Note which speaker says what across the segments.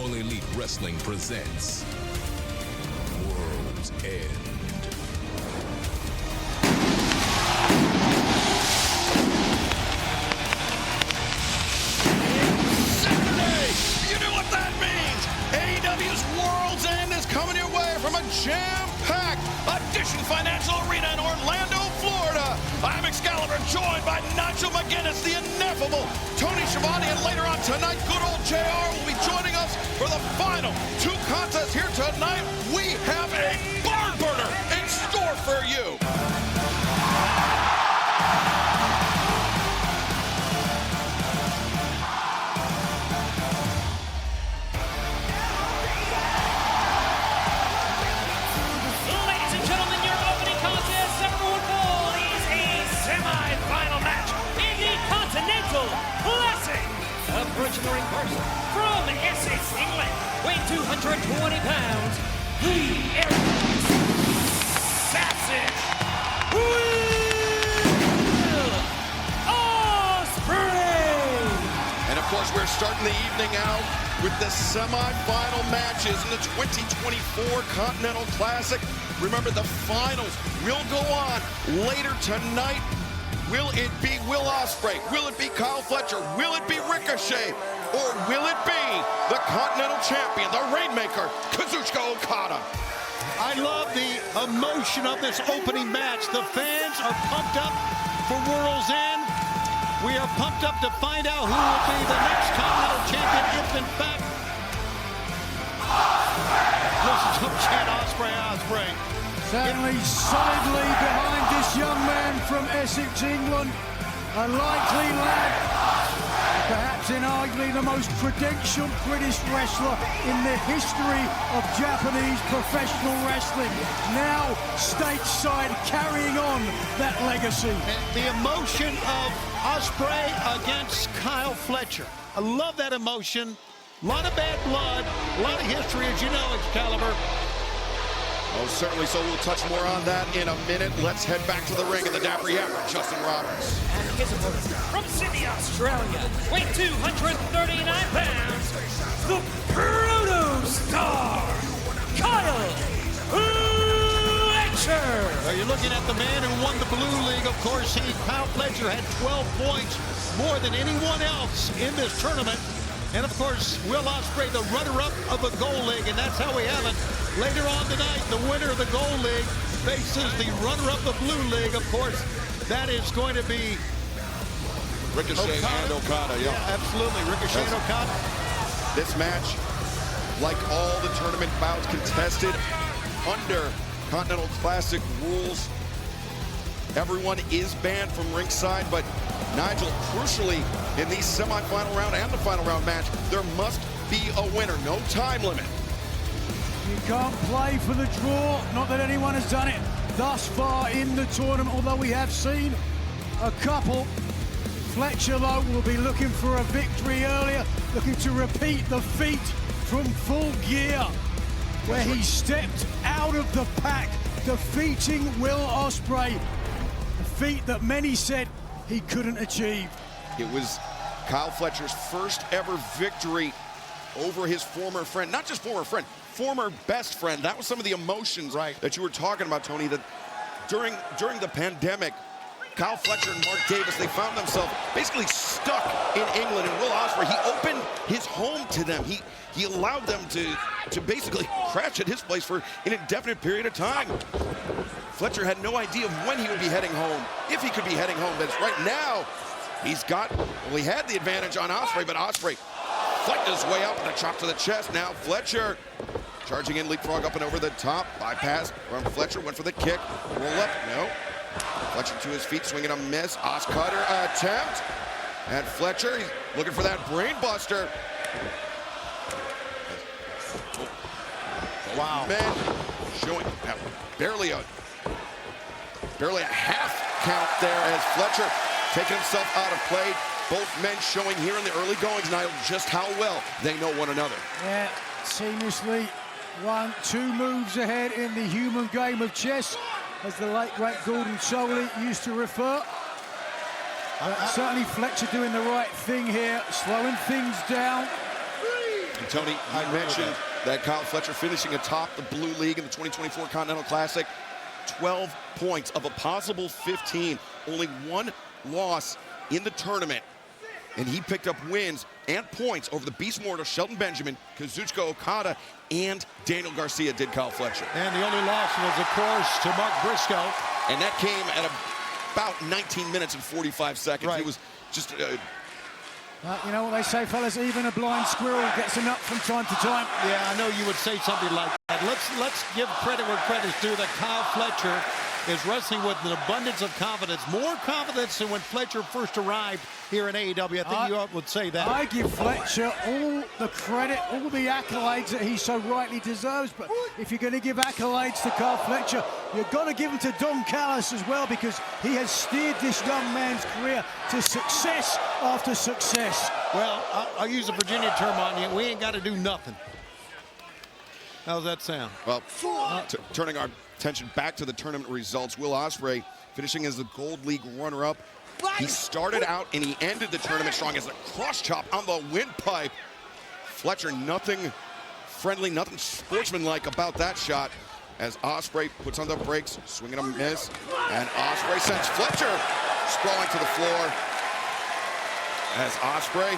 Speaker 1: All Elite Wrestling presents World's End.
Speaker 2: Saturday! You know what that means! AEW's World's End is coming your way from a jam-packed Addition Financial Arena in Orlando, Florida. I'm Excalibur, joined by Nigel McGuinness, the ineffable Tony Schiavone, and later on tonight, good old JR will be joining us for the final two contests here tonight. We have a barn burner in store for you.
Speaker 3: Ladies and gentlemen, your opening contest, everyone ball is a semi-final match in the Continental Classic. Approaching the ring person from Essex, England, weighing 220 pounds, the Airways Assassin, Will Ospreay.
Speaker 2: And of course, we're starting the evening out with the semi-final matches in the 2024 Continental Classic. Remember, the finals will go on later tonight. Will it be Will Ospreay? Will it be Kyle Fletcher? Will it be Ricochet? Or will it be the Continental Champion, the Rainmaker, Kazuchika Okada?
Speaker 4: I love the emotion of this opening match. The fans are pumped up for World's End. We are pumped up to find out who will be the next Continental Champion, if in fact... Listen to him chant Ospreay, Ospreay.
Speaker 5: Certainly solidly behind this young man from Essex, England. A likely lad, perhaps inarguably the most credentialed British wrestler in the history of Japanese professional wrestling. Now stateside, carrying on that legacy.
Speaker 4: The emotion of Ospreay against Kyle Fletcher. I love that emotion. A lot of bad blood, a lot of history, as you know, Excalibur.
Speaker 2: Oh, certainly, so we'll touch more on that in a minute. Let's head back to the ring in the Dapper Yapper, Justin Roberts.
Speaker 3: And his opponent from Sydney, Australia, weighing 239 pounds, the Proto Star, Kyle Fletcher.
Speaker 4: Well, you're looking at the man who won the Blue League. Of course, Kyle Fletcher had 12 points, more than anyone else in this tournament. And of course, Will Ospreay, the runner-up of the Gold League, and that's how we have it. Later on tonight, the winner of the Gold League faces the runner-up of the Blue League. Of course, that is going to be
Speaker 2: Ricochet and Okada, yeah.
Speaker 4: Absolutely, Ricochet and Okada.
Speaker 2: This match, like all the tournament bouts, contested under Continental Classic rules. Everyone is banned from ringside, but Nigel, crucially, in these semi-final round and the final round match, there must be a winner. No time limit.
Speaker 5: You can't play for the draw, not that anyone has done it thus far in the tournament, although we have seen a couple. Fletcher, though, will be looking for a victory earlier, looking to repeat the feat from Full Gear, where he stepped out of the pack, defeating Will Ospreay, a feat that many said he couldn't achieve.
Speaker 2: It was Kyle Fletcher's first ever victory over his former friend, not just former friend, former best friend. That was some of the emotions that you were talking about, Tony, that during the pandemic, Kyle Fletcher and Mark Davis, they found themselves basically stuck in England. And Will Ospreay, he opened his home to them. He allowed them to basically crash at his place for an indefinite period of time. Fletcher had no idea of when he would be heading home, if he could be heading home. That's right now, he had the advantage on Ospreay, but Ospreay flicked his way up and a chop to the chest. Now Fletcher charging in, leapfrog up and over the top, bypass from Fletcher, went for the kick, roll up, no. Fletcher to his feet, swinging a miss. Os Cutter attempt. And Fletcher, he's looking for that brain buster. Wow. Men showing barely a half count there as Fletcher taking himself out of play. Both men showing here in the early goings, Niall, just how well they know one another.
Speaker 5: Yeah, seamlessly 1-2 moves ahead in the human game of chess, as the late great Gordon Soley used to refer. Certainly Fletcher doing the right thing here, slowing things down.
Speaker 2: Tony, I mentioned that Kyle Fletcher finishing atop the Blue League in the 2024 Continental Classic. 12 points of a possible 15. Only one loss in the tournament. And he picked up wins and points over the Beast Mortal, Shelton Benjamin, Kazuchika Okada, and Daniel Garcia did Kyle Fletcher.
Speaker 4: And the only loss was, of course, to Mark Briscoe.
Speaker 2: And that came at about 19 minutes and 45 seconds.
Speaker 4: Right.
Speaker 2: It was just...
Speaker 5: You know what they say, fellas, even a blind squirrel gets a nut from time to time.
Speaker 4: Yeah, I know you would say something like that. Let's give credit where credit's due, that Kyle Fletcher is wrestling with an abundance of confidence, more confidence than when Fletcher first arrived here in AEW. I think you would say that.
Speaker 5: I give Fletcher all the credit, all the accolades that he so rightly deserves. But if you're going to give accolades to Kyle Fletcher, you've got to give them to Don Callis as well, because he has steered this young man's career to success after success.
Speaker 4: Well, I'll use a Virginia term on you. We ain't got to do nothing. How's that sound?
Speaker 2: Well, turning our attention back to the tournament results, Will Ospreay finishing as the Gold League runner-up. He started out and he ended the tournament strong as a cross chop on the windpipe. Fletcher, nothing friendly, nothing sportsmanlike about that shot, as Ospreay puts on the brakes, swinging a miss, and Ospreay sends Fletcher sprawling to the floor. As Ospreay,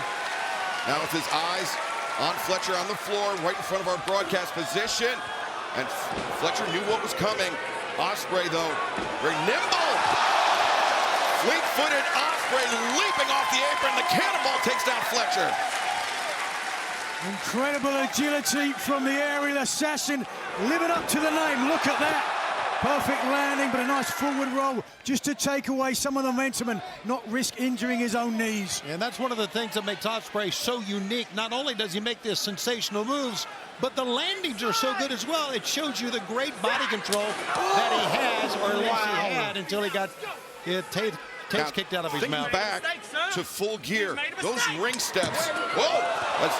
Speaker 2: now with his eyes on Fletcher on the floor, right in front of our broadcast position. And Fletcher knew what was coming. Ospreay, though, very nimble. Fleet-footed Ospreay leaping off the apron. The cannonball takes down Fletcher.
Speaker 5: Incredible agility from the aerial assassin, living up to the name. Look at that. Perfect landing, but a nice forward roll just to take away some of the momentum and not risk injuring his own knees.
Speaker 4: And that's one of the things that makes Ospreay so unique. Not only does he make these sensational moves, but the landings are so good as well. It shows you the great body control that he has, or at least he had, until he got taste kicked out of his mouth.
Speaker 2: Back to Full Gear. Those ring steps. Whoa! That's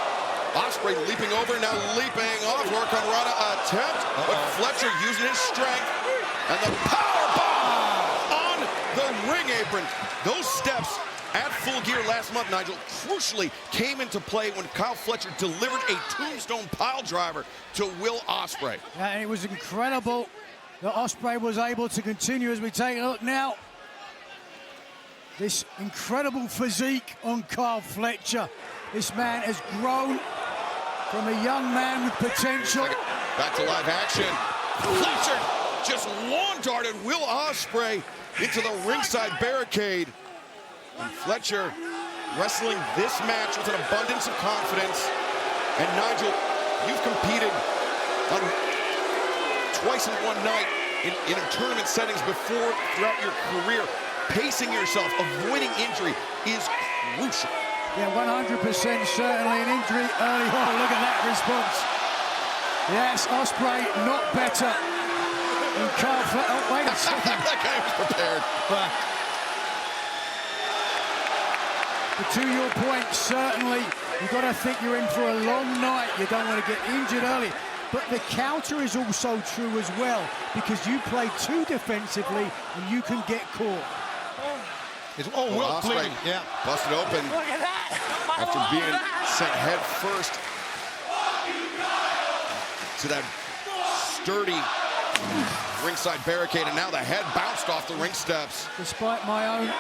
Speaker 2: Ospreay leaping over, now leaping off. Work on Rana attempt, but Fletcher using his strength. And the power bomb on the ring apron. Those steps at Full Gear last month, Nigel, crucially came into play when Kyle Fletcher delivered a tombstone pile driver to Will Ospreay.
Speaker 5: And it was incredible that Ospreay was able to continue. As we take a look now, this incredible physique on Kyle Fletcher. This man has grown from a young man with potential.
Speaker 2: Back to live action. Fletcher just lawn darted Will Ospreay into the ringside barricade. And Fletcher wrestling this match with an abundance of confidence. And Nigel, you've competed on twice in one night in tournament settings before throughout your career. Pacing yourself, avoiding injury is crucial.
Speaker 5: Yeah, 100% certainly an injury early on. Look at that response. Yes, Ospreay not better. And Kyle Fletcher, oh, wait a second.
Speaker 2: That guy was prepared.
Speaker 5: But to your point, certainly, you've got to think you're in for a long night. You don't want to get injured early. But the counter is also true as well, because you play too defensively and you can get caught.
Speaker 4: Will bleeding. Yeah.
Speaker 2: Busted open.
Speaker 3: Look at that.
Speaker 2: After being sent head first to that sturdy ringside barricade, and now the head bounced off the ring steps.
Speaker 5: Despite my own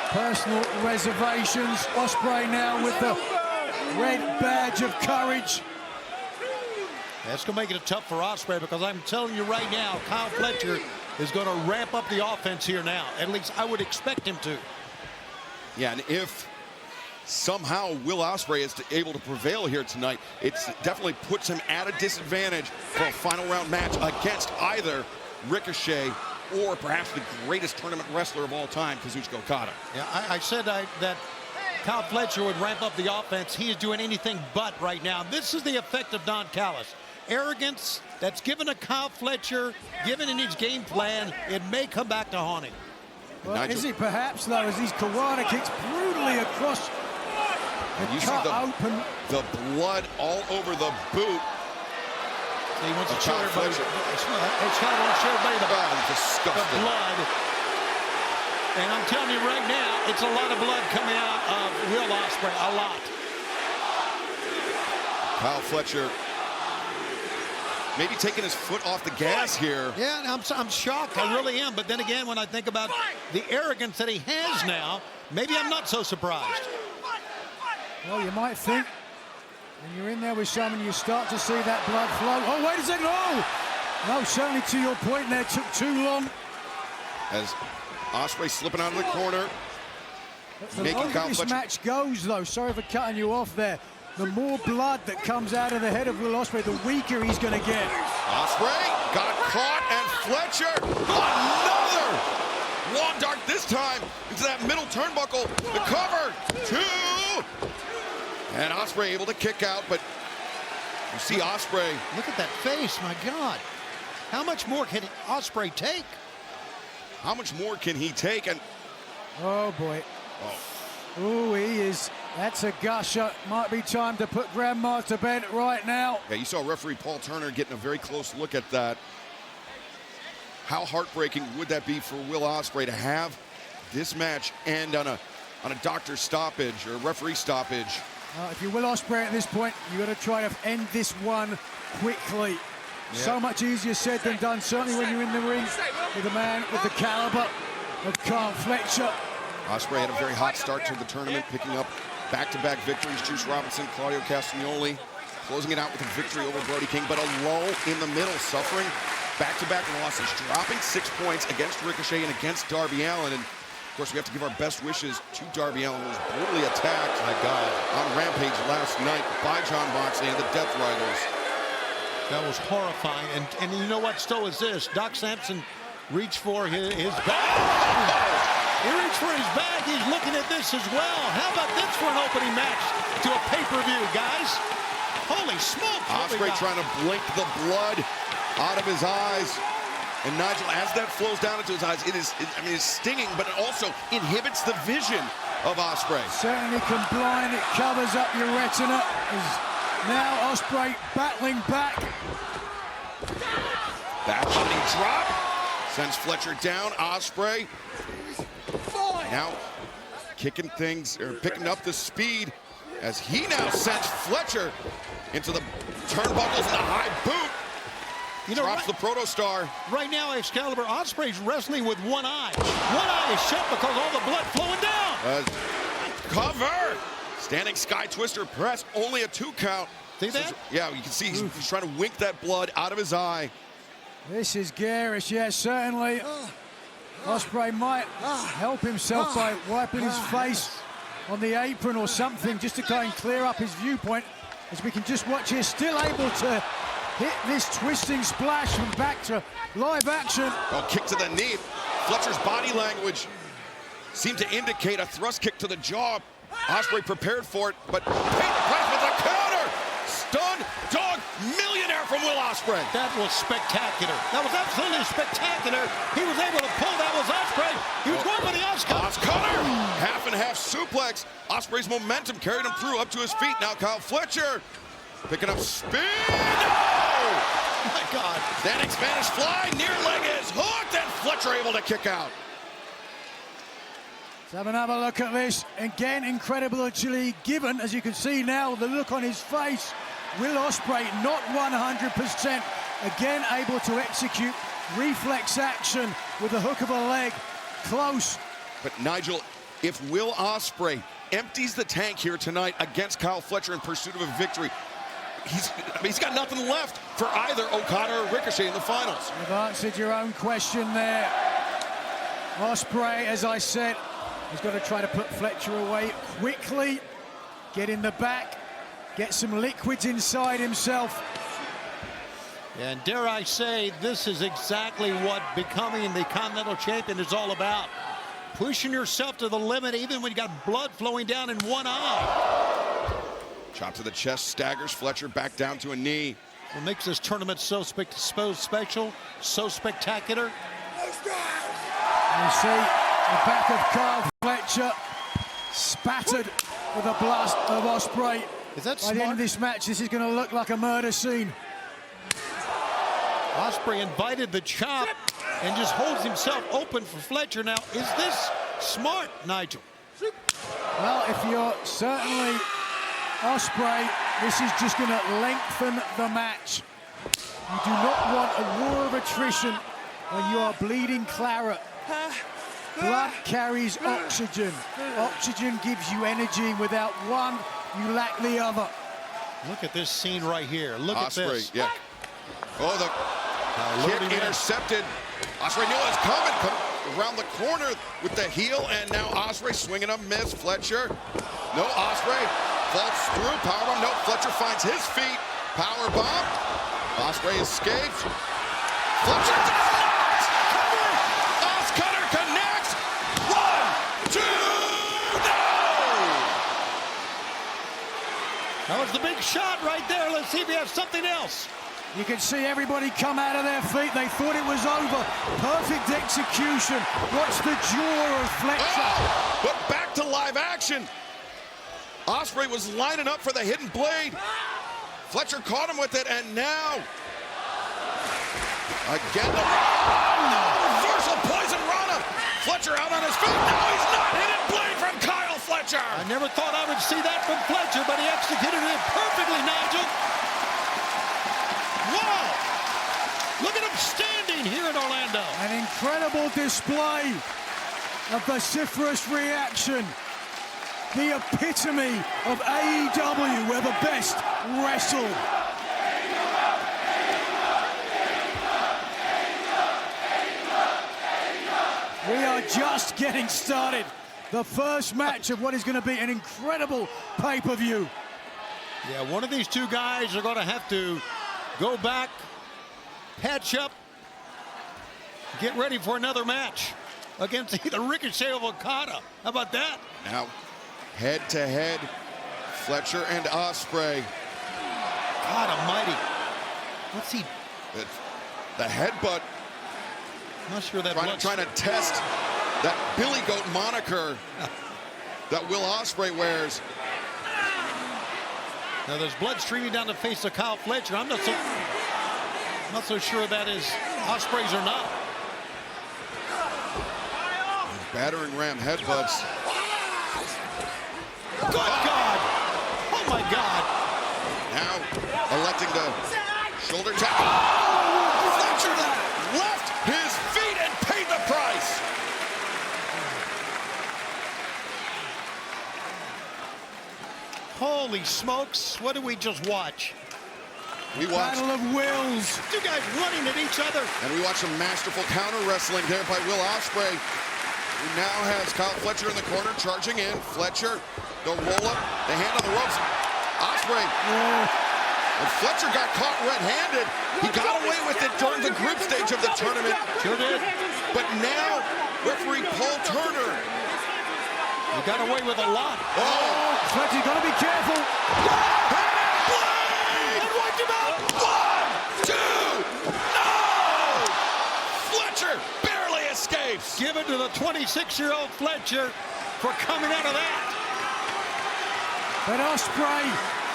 Speaker 5: personal reservations, Ospreay now with the red badge of courage.
Speaker 4: That's going to make it tough for Ospreay, because I'm telling you right now, Kyle Fletcher is going to ramp up the offense here now. At least I would expect him to.
Speaker 2: Yeah, and if somehow Will Ospreay is able to prevail here tonight, it definitely puts him at a disadvantage for a final round match against either Ricochet or perhaps the greatest tournament wrestler of all time, Kazuchika Okada.
Speaker 4: Yeah, I said that Kyle Fletcher would ramp up the offense. He is doing anything but right now. This is the effect of Don Callis. Arrogance that's given to Kyle Fletcher, given in his game plan, it may come back to haunt him.
Speaker 5: Well, is he perhaps, though, as these Kawada kicks brutally across
Speaker 2: and you
Speaker 5: cut
Speaker 2: see
Speaker 5: open.
Speaker 2: The blood all over the boot.
Speaker 4: He wants to show everybody. It's kind of want to show everybody the blood. And I'm telling you right now, it's a lot of blood coming out of Will Ospreay, a lot.
Speaker 2: Kyle Fletcher maybe taking his foot off the gas here.
Speaker 4: Yeah, I'm shocked. I really am. But then again, when I think about the arrogance that he has now, maybe I'm not so surprised.
Speaker 5: Well, you might think when you're in there with someone, you start to see that blood flow. Oh, wait a second. Oh! No, certainly to your point there, took too long.
Speaker 2: As Ospreay slipping out of the corner.
Speaker 5: The longer this match goes, though, sorry for cutting you off there, the more blood that comes out of the head of Will Ospreay, the weaker he's going to get.
Speaker 2: Ospreay got caught, and Fletcher, another long dart, this time into that middle turnbuckle. The cover, 2. And Ospreay able to kick out, but you see Ospreay.
Speaker 4: Look at that face, my God. How much more can Ospreay take?
Speaker 2: How much more can he take? And
Speaker 5: oh, boy. Oh, he is. That's a gusher. Might be time to put Grandma to bed right now.
Speaker 2: Yeah, you saw referee Paul Turner getting a very close look at that. How heartbreaking would that be for Will Ospreay to have this match end on a doctor stoppage or a referee stoppage?
Speaker 5: If you're Will Ospreay at this point, you've got to try to end this one quickly. Yeah. So much easier said than done, certainly when you're in the ring with a man with the caliber of Kyle Fletcher.
Speaker 2: Ospreay had a very hot start to the tournament, picking up back-to-back victories. Juice Robinson, Claudio Castagnoli, closing it out with a victory over Brody King, but a lull in the middle, suffering back-to-back losses, dropping 6 points against Ricochet and against Darby Allin. And of course, we have to give our best wishes to Darby Allin, who was brutally attacked, my God, on Rampage last night by Jon Moxley and the Death Riders.
Speaker 4: That was horrifying. And you know what? So is this. Doc Sampson reached for his bag. He reached for his bag. He's looking at this as well. How about this for an opening match to a pay-per-view, guys? Holy smokes.
Speaker 2: Ospreay trying to blink the blood out of his eyes. And Nigel, as that flows down into his eyes, it's stinging, but it also inhibits the vision of Ospreay.
Speaker 5: Certainly can blind. It covers up your retina. Now Ospreay battling back.
Speaker 2: Back body drop. Sends Fletcher down. Ospreay now kicking things, or picking up the speed, as he now sends Fletcher into the turnbuckles and a high boot.
Speaker 4: You know,
Speaker 2: drops the Protostar.
Speaker 4: Right now, Excalibur, Ospreay's wrestling with one eye. One eye is shut because all the blood flowing down.
Speaker 2: Cover! Standing Sky Twister press, only a 2 count.
Speaker 4: See that?
Speaker 2: Yeah, you can see he's trying to wink that blood out of his eye.
Speaker 5: This is garish, yes, certainly. Ospreay might help himself by wiping his face on the apron or something, just to try and clear up his viewpoint, as we can just watch here, still able to hit this twisting splash from back to live action.
Speaker 2: Oh, kick to the knee. Fletcher's body language seemed to indicate a thrust kick to the jaw. Ospreay prepared for it, but paid the price with a counter. Stunned dog millionaire from Will Ospreay.
Speaker 4: That was spectacular. That was absolutely spectacular. He was able to pull. That was Ospreay. He was going for the
Speaker 2: Oscutter. Half and half suplex. Ospreay's momentum carried him through up to his feet. Now Kyle Fletcher picking up speed.
Speaker 4: Oh my God.
Speaker 2: Standing Spanish fly. Near leg is hooked, and Fletcher able to kick out.
Speaker 5: Let's have another look at this. Again, incredible agility given, as you can see now, the look on his face. Will Ospreay not 100%. Again, able to execute reflex action with the hook of a leg. Close.
Speaker 2: But Nigel, if Will Ospreay empties the tank here tonight against Kyle Fletcher in pursuit of a victory, he's got nothing left for either Okada or Ricochet in the finals.
Speaker 5: You've answered your own question there. Ospreay, as I said, has got to try to put Fletcher away quickly, get in the back, get some liquids inside himself.
Speaker 4: And dare I say, this is exactly what becoming the Continental Champion is all about. Pushing yourself to the limit, even when you got blood flowing down in one eye.
Speaker 2: Chop to the chest, staggers Fletcher back down to a knee.
Speaker 4: What makes this tournament so special, so spectacular?
Speaker 5: You see the back of Kyle Fletcher spattered with a blast of Ospreay.
Speaker 4: Is that
Speaker 5: By
Speaker 4: smart?
Speaker 5: the end of this match, this is going to look like a murder scene.
Speaker 4: Ospreay invited the chop and just holds himself open for Fletcher. Now, is this smart, Nigel?
Speaker 5: Well, if you're certainly Ospreay, This is just going to lengthen the match. You do not want a war of attrition when you are bleeding claret. Blood carries oxygen. Oxygen gives you energy, and without one, you lack the other.
Speaker 4: Look at this scene right here. Look at this.
Speaker 2: Yeah. Oh, the kick intercepted. Ospreay knew it was coming. Come around the corner with the heel, and now Ospreay swinging a miss. Fletcher. No, Ospreay falls through. Powerbomb. No, Fletcher finds his feet. Powerbomb. Ospreay escapes. Fletcher does not cover. Oscutter connects. 1, 2, no!
Speaker 4: That was the big shot right there. Let's see if we have something else.
Speaker 5: You can see everybody come out of their feet. They thought it was over. Perfect execution. Watch the jaw of Fletcher.
Speaker 2: Oh, but back to live action. Ospreay was lining up for the hidden blade. Fletcher caught him with it, and now again the reversal poison Rana. Fletcher out on his feet. No, he's not. Hidden blade from Kyle Fletcher.
Speaker 4: I never thought I would see that from Fletcher, but he executed it perfectly, Nigel. Wow! Look at him standing here in Orlando.
Speaker 5: An incredible display of vociferous reaction. The epitome of AEW, where the best wrestle. We are just getting started. The first match of what is going to be an incredible pay-per-view.
Speaker 4: Yeah, one of these two guys are going to have to go back, patch up, get ready for another match against either Ricochet or Okada. How about that?
Speaker 2: Now, head-to-head, Fletcher and Ospreay.
Speaker 4: God almighty. What's he?
Speaker 2: The headbutt.
Speaker 4: I'm not sure that
Speaker 2: trying to test that Billy Goat moniker that Will Ospreay wears.
Speaker 4: Now there's blood streaming down the face of Kyle Fletcher. I'm not so sure that is Ospreay's or not.
Speaker 2: Battering ram headbutts.
Speaker 4: Good God! Oh my God!
Speaker 2: Now electing to shoulder tap. Oh, Fletcher left his feet and paid the price.
Speaker 4: Holy smokes! What did we just watch?
Speaker 2: We watched
Speaker 5: Battle of wills.
Speaker 4: Two guys running at each other.
Speaker 2: And we watched some masterful counter wrestling there by Will Ospreay, who now has Kyle Fletcher in the corner, charging in. Fletcher, the roll-up, the hand on the ropes. Ospreay. And Fletcher got caught red-handed. He got away with it during the group stage of the tournament.
Speaker 4: Sure did.
Speaker 2: But now, referee Paul Turner.
Speaker 4: He got away with a lot.
Speaker 2: Oh!
Speaker 5: Fletcher, you got to be careful.
Speaker 2: Blade! Wiped him out! 1, 2, no! Fletcher barely escapes.
Speaker 4: Give it to the 26-year-old Fletcher for coming out of that.
Speaker 5: But Ospreay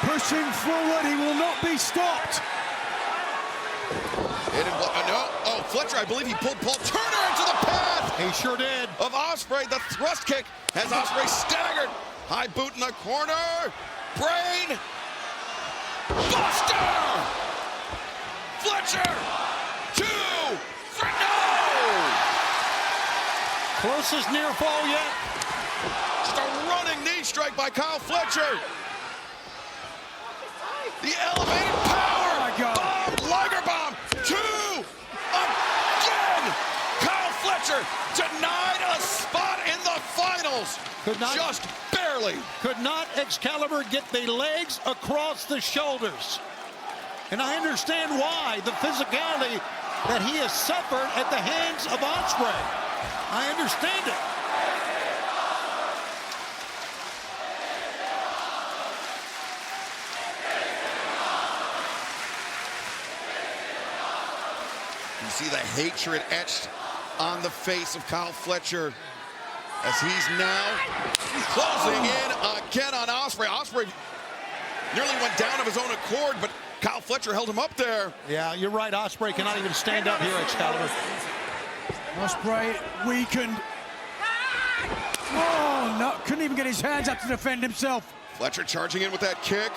Speaker 5: pushing forward. He will not be stopped.
Speaker 2: No. Oh, Fletcher, I believe he pulled Paul Turner into the path.
Speaker 4: He sure did.
Speaker 2: Of Ospreay, the thrust kick has Ospreay staggered. High boot in the corner. Brain. Buster. Fletcher. 2, 3, no.
Speaker 4: Closest near fall yet.
Speaker 2: Just a running knee strike by Kyle Fletcher. The elevated power.
Speaker 5: Oh my God.
Speaker 2: Bomb. Liger bomb. 2. Again. Kyle Fletcher denied a spot in the finals.
Speaker 4: Could not.
Speaker 2: Just barely.
Speaker 4: Could not Excalibur get the legs across the shoulders. And I understand why, the physicality that he has suffered at the hands of Ospreay. I understand it.
Speaker 2: You see the hatred etched on the face of Kyle Fletcher as he's now closing in again on Ospreay. Ospreay nearly went down of his own accord, but Kyle Fletcher held him up there.
Speaker 4: Yeah, you're right. Ospreay cannot even stand up here, Excalibur.
Speaker 5: Ospreay weakened. Oh, no, couldn't even get his hands up to defend himself.
Speaker 2: Fletcher charging in with that kick.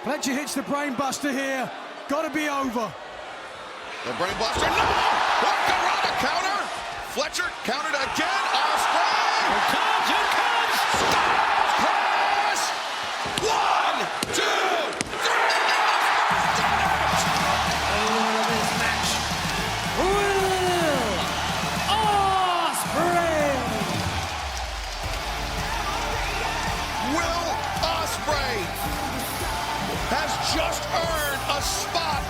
Speaker 5: Fletcher hits the brain buster here. Got to be over.
Speaker 2: The brain buster, no! Hurricanrana counter! Fletcher countered again. Ospreay!
Speaker 4: Here comes!
Speaker 2: Stop! Press! 1, 2, 3!
Speaker 3: This match, Will Ospreay.
Speaker 2: Will Ospreay has just earned a spot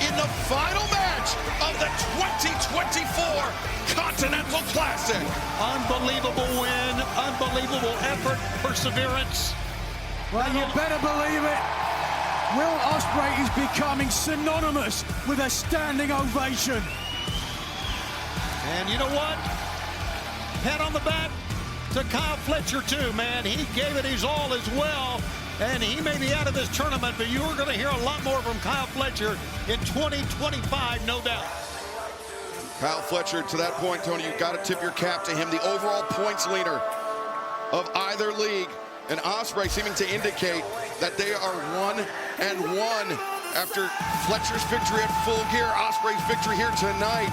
Speaker 2: in the final match of the 2024 Continental Classic.
Speaker 4: Unbelievable win, unbelievable effort, perseverance.
Speaker 5: Well, you better believe it. Will Ospreay is becoming synonymous with a standing ovation.
Speaker 4: And you know what? Pat on the back to Kyle Fletcher too, man. He gave it his all as well. And he may be out of this tournament, but you are going to hear a lot more from Kyle Fletcher in 2025, no doubt.
Speaker 2: Kyle Fletcher, to that point, Tony, you've got to tip your cap to him, the overall points leader of either league. And Ospreay seeming to indicate that they are 1-1 after Fletcher's victory at Full Gear, Ospreay's victory here tonight.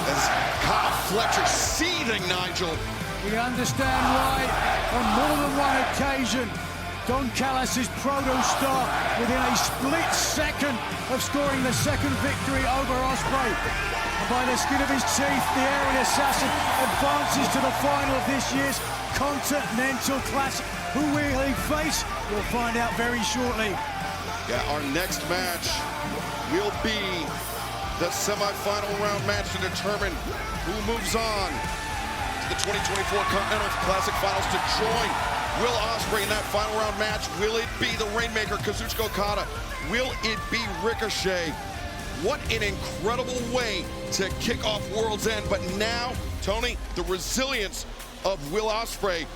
Speaker 2: As Kyle Fletcher seething, Nigel.
Speaker 5: We understand why, on more than one occasion, Don Callis' proto-star within a split second of scoring the second victory over Ospreay. And by the skin of his teeth, the Aerial Assassin advances to the final of this year's Continental Classic. Who will he face? We'll find out very shortly.
Speaker 2: Yeah, our next match will be the semi-final round match to determine who moves on to the 2024 Continental Classic Finals to join Will Ospreay in that final round match. Will it be the Rainmaker, Kazuchika Okada? Will it be Ricochet? What an incredible way to kick off World's End. But now, Tony, the resilience of Will Ospreay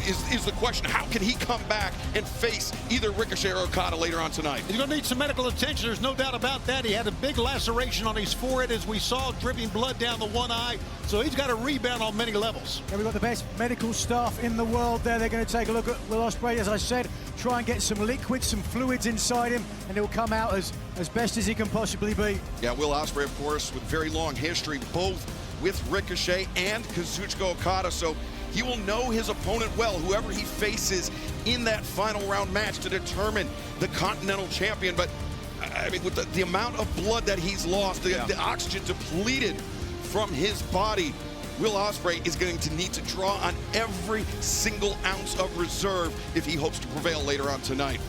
Speaker 2: is the question. How can he come back and face either Ricochet or Okada later on tonight?
Speaker 4: He's going to need some medical attention. There's no doubt about that. He had a big laceration on his forehead, as we saw, dripping blood down the one eye. So he's got to rebound on many levels.
Speaker 5: Yeah, we've got the best medical staff in the world there. They're going to take a look at Will Ospreay, as I said, try and get some liquids, some fluids inside him, and he'll come out as best as he can possibly be.
Speaker 2: Yeah, Will Ospreay, of course, with very long history, both with Ricochet and Kazuchika Okada. So he will know his opponent well, whoever he faces in that final round match to determine the Continental Champion. But, I mean, with the amount of blood that he's lost, the oxygen depleted from his body, Will Ospreay is going to need to draw on every single ounce of reserve if he hopes to prevail later on tonight.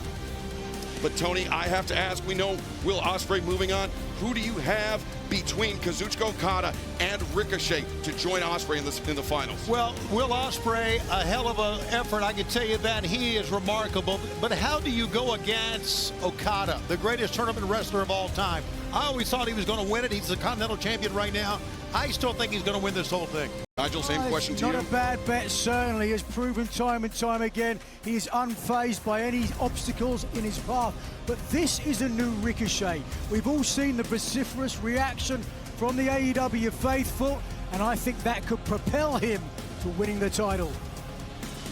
Speaker 2: But, Tony, I have to ask, we know Will Ospreay moving on. Who do you have between Kazuchika Okada and Ricochet to join Ospreay in the finals?
Speaker 4: Well, Will Ospreay, a hell of an effort. I can tell you that. He is remarkable. But how do you go against Okada, the greatest tournament wrestler of all time? I always thought he was going to win it. He's the Continental Champion right now. I still think he's going to win this whole thing.
Speaker 2: Nigel, same question to you.
Speaker 5: Not a bad bet, certainly. He has proven time and time again he is unfazed by any obstacles in his path. But this is a new Ricochet. We've all seen the vociferous reaction from the AEW faithful, and I think that could propel him to winning the title.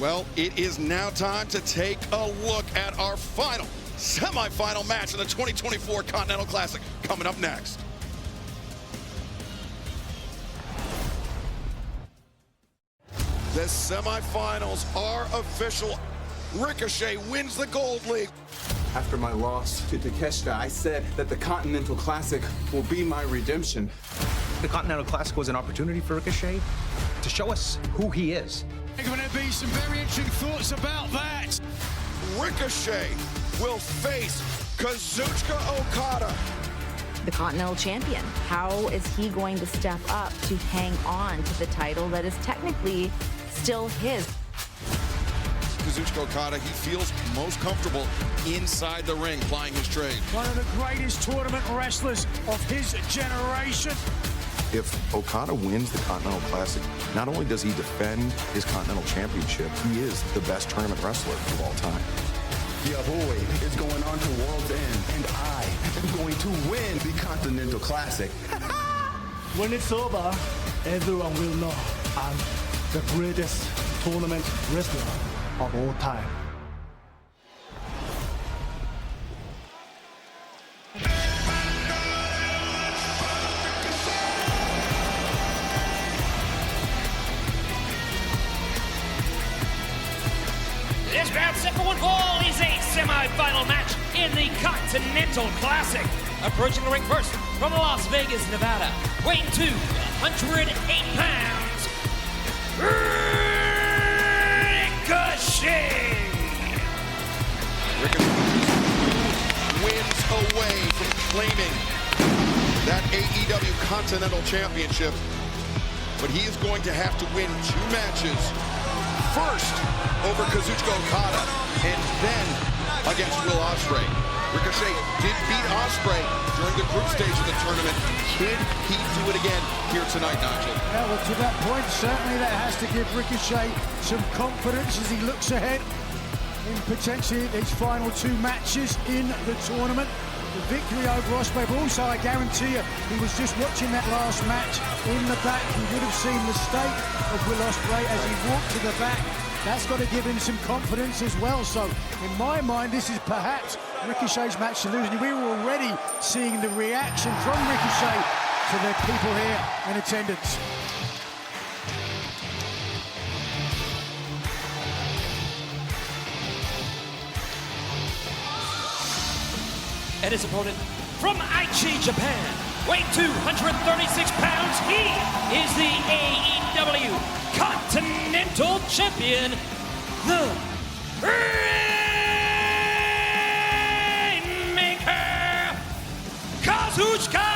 Speaker 2: Well, it is now time to take a look at our final semi-final match in the 2024 Continental Classic coming up next. The semifinals are official. Ricochet wins the Gold League.
Speaker 6: After my loss to Takeshita, I said that the Continental Classic will be my redemption.
Speaker 7: The Continental Classic was an opportunity for Ricochet to show us who he is.
Speaker 5: There's going to be some very interesting thoughts about that.
Speaker 2: Ricochet will face Kazuchika Okada.
Speaker 8: The Continental Champion. How is he going to step up to hang on to the title that is technically still his?
Speaker 2: Kazuchika Okada, he feels most comfortable inside the ring, plying his trade.
Speaker 5: One of the greatest tournament wrestlers of his generation.
Speaker 9: If Okada wins the Continental Classic, not only does he defend his Continental Championship, he is the best tournament wrestler of all time.
Speaker 6: Yeah, boy, it's going on to World's End, and I am going to win the Continental Classic.
Speaker 10: When it's over, everyone will know I'm the greatest tournament wrestler of all time.
Speaker 3: This round set for one fall is a semi-final match in the Continental Classic. Approaching the ring first from Las Vegas, Nevada, weighing 208 pounds, Ricochet!
Speaker 2: Ricochet wins away from claiming that AEW Continental Championship, but he is going to have to win 2 matches. First over Kazuchika Okada, and then against Will Ospreay. Ricochet did beat Ospreay during the group stage of the tournament. Can he do it again here tonight, Nigel?
Speaker 5: Yeah, well, to that point, certainly that has to give Ricochet some confidence as he looks ahead in potentially his final 2 matches in the tournament. The victory over Ospreay, but also I guarantee you, he was just watching that last match in the back. He would have seen the state of Will Ospreay as he walked to the back. That's got to give him some confidence as well. So, in my mind, this is perhaps Ricochet's match to lose. And we were already seeing the reaction from Ricochet to the people here in attendance.
Speaker 3: And his opponent from Aichi, Japan, weighing 236 pounds, he is the AEW Continental Champion, the Rainmaker, Kazuchika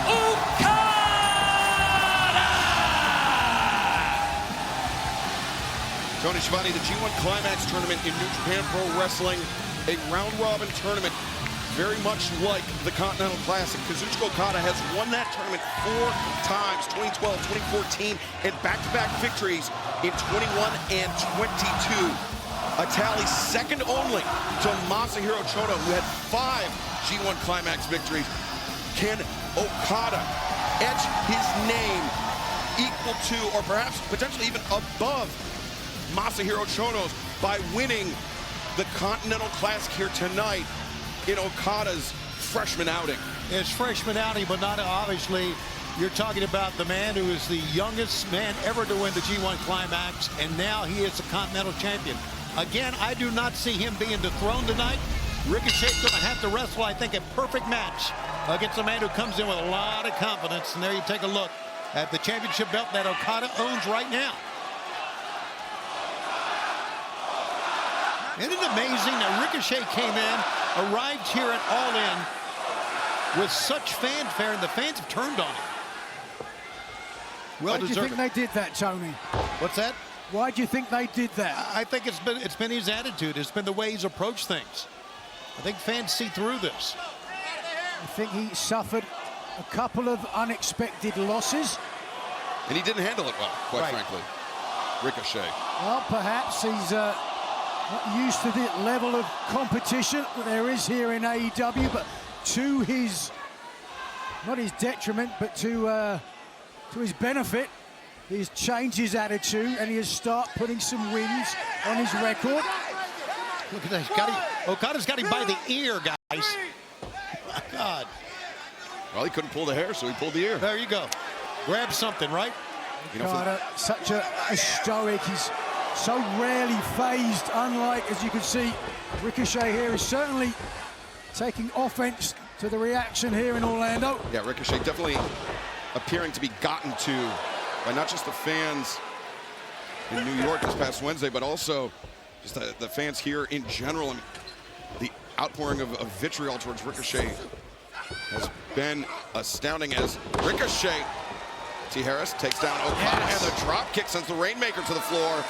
Speaker 3: Okada!
Speaker 2: Tony Schiavone, the G1 Climax tournament in New Japan Pro Wrestling, a round-robin tournament, very much like the Continental Classic. Kazuchika Okada has won that tournament 4 times, 2012, 2014, and back-to-back victories in 21 and 22. A tally second only to Masahiro Chono, who had 5 G1 Climax victories. Can Okada etch his name equal to, or perhaps potentially even above, Masahiro Chono's by winning the Continental Classic here tonight in Okada's freshman outing?
Speaker 4: It's freshman outing, but not obviously. You're talking about the man who is the youngest man ever to win the G1 Climax, and now he is the Continental Champion. Again, I do not see him being dethroned tonight. Ricochet's going to have to wrestle, I think, a perfect match against a man who comes in with a lot of confidence. And there you take a look at the championship belt that Okada owns right now. Isn't it amazing that Ricochet came in, arrived here at All In with such fanfare, and the fans have turned on him. Well
Speaker 5: Why do you think they did that, Tony?
Speaker 4: What's that?
Speaker 5: Why do you think they did that?
Speaker 4: I think it's been his attitude. It's been the way he's approached things. I think fans see through this.
Speaker 5: I think he suffered a couple of unexpected losses.
Speaker 2: And he didn't handle it well, quite frankly. Ricochet.
Speaker 5: Well, perhaps he's not used to the level of competition that there is here in AEW, but to his, not his detriment, but to his benefit, he's changed his attitude and he has started putting some wins on his record.
Speaker 4: Look at that. Okada's got him by the ear, guys. My God.
Speaker 2: Well, he couldn't pull the hair, so he pulled the ear.
Speaker 4: There you go. Grab something, right?
Speaker 5: Okada, such a stoic. He's so rarely phased, unlike, as you can see, Ricochet here is certainly taking offense to the reaction here in Orlando.
Speaker 2: Yeah, Ricochet definitely appearing to be gotten to by not just the fans in New York this past Wednesday, but also just the fans here in general. And the outpouring of vitriol towards Ricochet has been astounding as Ricochet, T. Harris takes down Okada, and the drop kick sends the Rainmaker to the floor.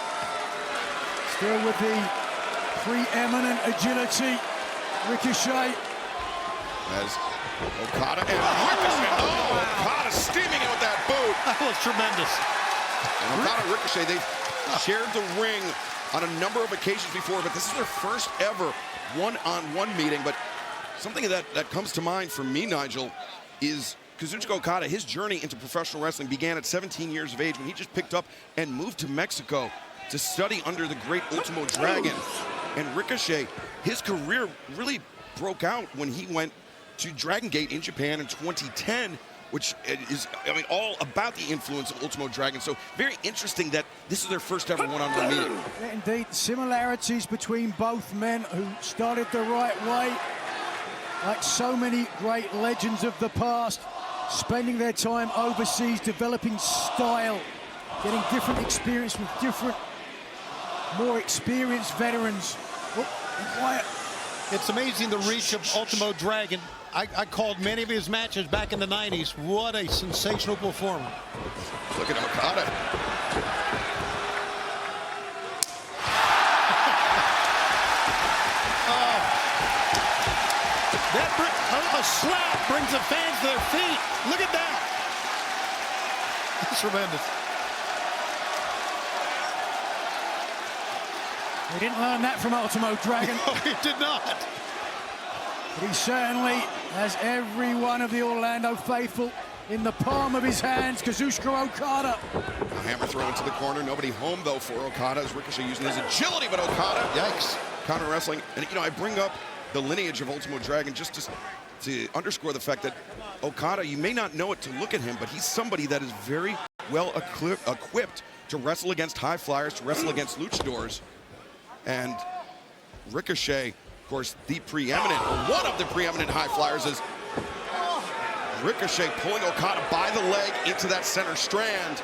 Speaker 5: Still with the preeminent agility, Ricochet.
Speaker 2: As Okada and Ricochet, Okada steaming it with that boot.
Speaker 4: That was tremendous.
Speaker 2: And Okada and Ricochet, they've shared the ring on a number of occasions before, but this is their first ever one-on-one meeting. But something that comes to mind for me, Nigel, is Kazuchika Okada, his journey into professional wrestling began at 17 years of age when he just picked up and moved to Mexico to study under the great Ultimo Dragon. And Ricochet, his career really broke out when he went to Dragon Gate in Japan in 2010, which is, I mean, all about the influence of Ultimo Dragon. So very interesting that this is their first ever one-on-one meeting.
Speaker 5: Yeah, indeed, similarities between both men who started the right way. Like so many great legends of the past, spending their time overseas, developing style, getting different experience with different, more experienced veterans. Oh, quiet.
Speaker 4: It's amazing the reach of Ultimo Dragon. I called many of his matches back in the 90s. What a sensational performer.
Speaker 2: Look at Okada.
Speaker 4: A slap brings the fans to their feet. Look at that. It's tremendous.
Speaker 5: We didn't learn that from Ultimo Dragon.
Speaker 4: No, he did not.
Speaker 5: But he certainly has every one of the Orlando faithful in the palm of his hands. Kazuchika Okada.
Speaker 2: A hammer throw into the corner. Nobody home, though, for Okada as Ricochet using his agility, but Okada, yikes, counter wrestling. And, you know, I bring up the lineage of Ultimo Dragon just to underscore the fact that Okada, you may not know it to look at him, but he's somebody that is very well equipped to wrestle against high flyers, to wrestle against luchadors. And Ricochet, of course, the preeminent, or one of the preeminent high flyers, is Ricochet pulling Okada by the leg into that center strand,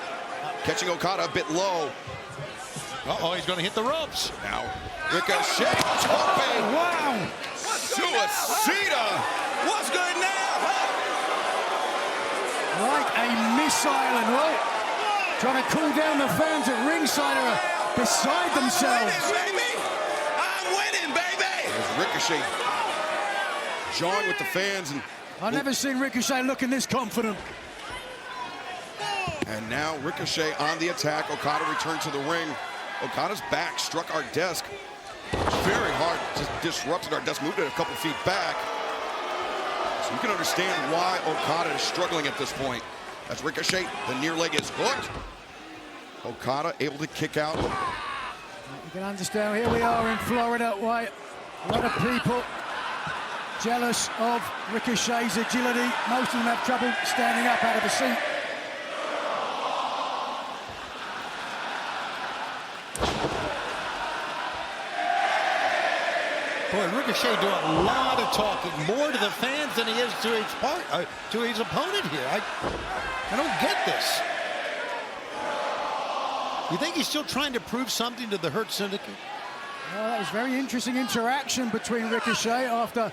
Speaker 2: catching Okada a bit low.
Speaker 4: Uh-oh, he's going to hit the ropes.
Speaker 2: Now, Ricochet, tope.
Speaker 5: Wow.
Speaker 2: Suicida. What's good now, huh?
Speaker 5: Like a missile, and well, trying to cool down the fans at ringside are beside themselves.
Speaker 2: I'm winning, baby. There's Ricochet jawing with the fans, and
Speaker 5: I've never seen Ricochet looking this confident.
Speaker 2: And now Ricochet on the attack. Okada returned to the ring. Okada's back struck our desk very hard, just disrupted our desk, moved it a couple feet back. So you can understand why Okada is struggling at this point. That's Ricochet, the near leg is hooked. Okada able to kick out.
Speaker 5: You can understand, here we are in Florida, why a lot of people jealous of Ricochet's agility. Most of them have trouble standing up out of the seat.
Speaker 4: Boy, Ricochet doing a lot of talking, more to the fans than he is to his opponent here. I don't get this. You think he's still trying to prove something to the Hurt Syndicate?
Speaker 5: Well, that was very interesting interaction between Ricochet after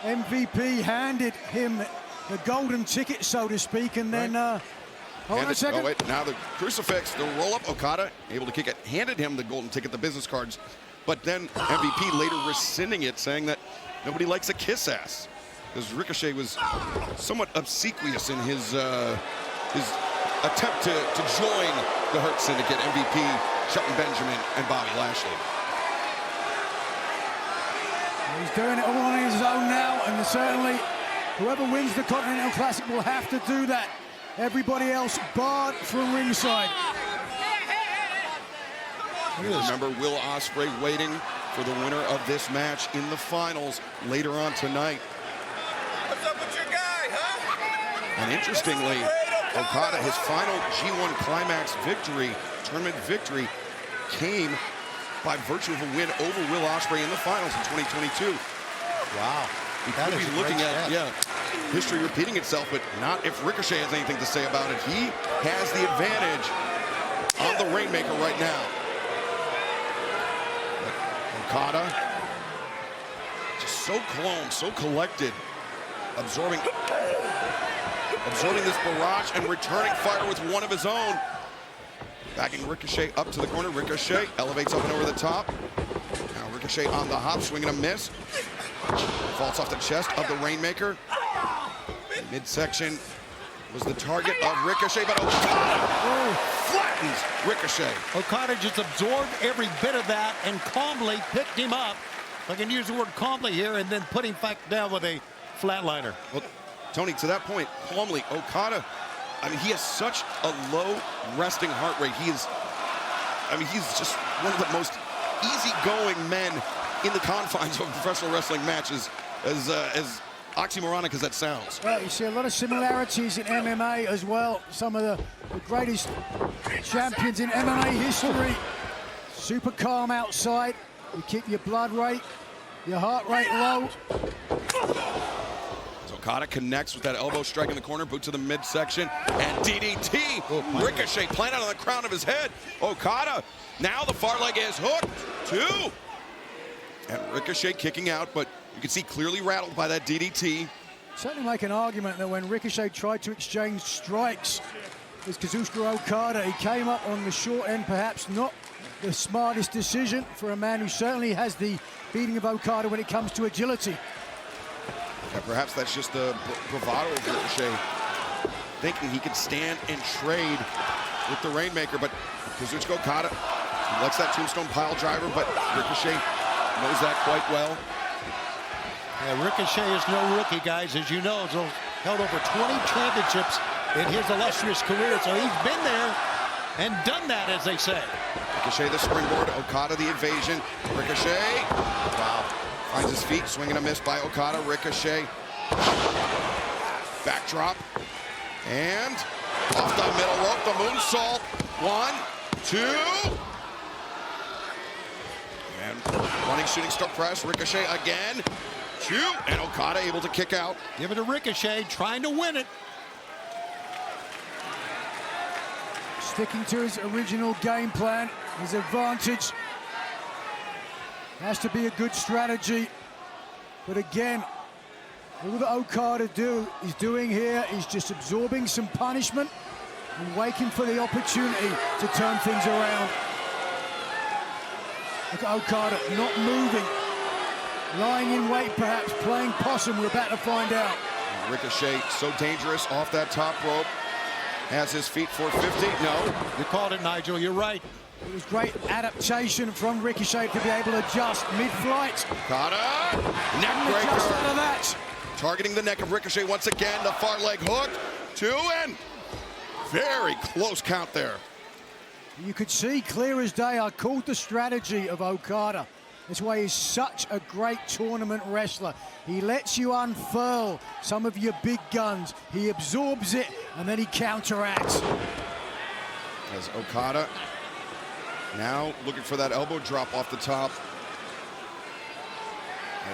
Speaker 5: MVP handed him the golden ticket, so to speak, and then hold on a second.
Speaker 2: Oh wait, now the crucifix, the roll-up. Okada able to kick it, handed him the golden ticket, the business cards. But then MVP later rescinding it, saying that nobody likes a kiss ass, because Ricochet was somewhat obsequious in his attempt to join the Hurt Syndicate. MVP, Shelton Benjamin, and Bobby Lashley.
Speaker 5: He's doing it all on his own now, and certainly whoever wins the Continental Classic will have to do that. Everybody else barred from ringside.
Speaker 2: Remember, Will Ospreay waiting for the winner of this match in the finals later on tonight.
Speaker 11: What's up with your guy, huh?
Speaker 2: And interestingly, Okada, his final G1 Climax victory, tournament victory, came by virtue of a win over Will Ospreay in the finals in 2022.
Speaker 4: Wow.
Speaker 2: We could be looking at, history repeating itself, but not if Ricochet has anything to say about it. He has the advantage on the Rainmaker right now. Okada, just so calm, so collected, absorbing this barrage and returning fire with one of his own. Backing Ricochet up to the corner. Ricochet elevates up and over the top. Now Ricochet on the hop, swinging a miss. Falls off the chest of the Rainmaker. Midsection was the target of Ricochet, but Okada flattens Ricochet.
Speaker 4: Okada just absorbed every bit of that and calmly picked him up. I can use the word calmly here, and then put him back down with a flatliner.
Speaker 2: Well, Tony, to that point, calmly, Okada, I mean, he has such a low resting heart rate. He's just one of the most easygoing men in the confines of a professional wrestling matches, as oxymoronic as that sounds.
Speaker 5: Well, you see a lot of similarities in MMA as well. Some of the greatest champions in MMA history. Super calm outside. You keep your blood rate, your heart rate low.
Speaker 2: Okada connects with that elbow strike in the corner, boot to the midsection, and DDT. Ricochet planted on the crown of his head. Okada, now the far leg is hooked. 2. And Ricochet kicking out, but you can see clearly rattled by that DDT.
Speaker 5: Certainly make an argument that when Ricochet tried to exchange strikes with Kazuchika Okada, he came up on the short end, perhaps not the smartest decision for a man who certainly has the beating of Okada when it comes to agility.
Speaker 2: Yeah, perhaps that's just the bravado of Ricochet, thinking he could stand and trade with the Rainmaker, but Kazuchika Okada, he likes that tombstone pile driver, but Ricochet knows that quite well.
Speaker 4: Yeah, Ricochet is no rookie, guys. As you know, he's held over 20 championships in his illustrious career, so he's been there and done that, as they say.
Speaker 2: Ricochet the springboard, Okada the evasion. Ricochet, wow, finds his feet, swinging a miss by Okada. Ricochet, backdrop, and off the middle rope, the moonsault. 1, 2. And running shooting star press, Ricochet again. 2, and Okada able to kick out.
Speaker 4: Give it to Ricochet, trying to win it.
Speaker 5: Sticking to his original game plan, his advantage. Has to be a good strategy. But again, all that Okada is doing here is just absorbing some punishment and waiting for the opportunity to turn things around. Look at Okada not moving. Lying in wait, perhaps, playing possum, we're about to find out.
Speaker 2: Ricochet, so dangerous off that top rope. Has his feet 450, no.
Speaker 4: You called it, Nigel, you're right.
Speaker 5: It was great adaptation from Ricochet to be able to adjust mid-flight.
Speaker 2: Okada, neck breaker.
Speaker 5: Just out of that.
Speaker 2: Targeting the neck of Ricochet once again, the far leg hooked. 2, and very close count there.
Speaker 5: You could see clear as day, I called the strategy of Okada. That's why he's such a great tournament wrestler. He lets you unfurl some of your big guns. He absorbs it, and then he counteracts.
Speaker 2: As Okada now looking for that elbow drop off the top.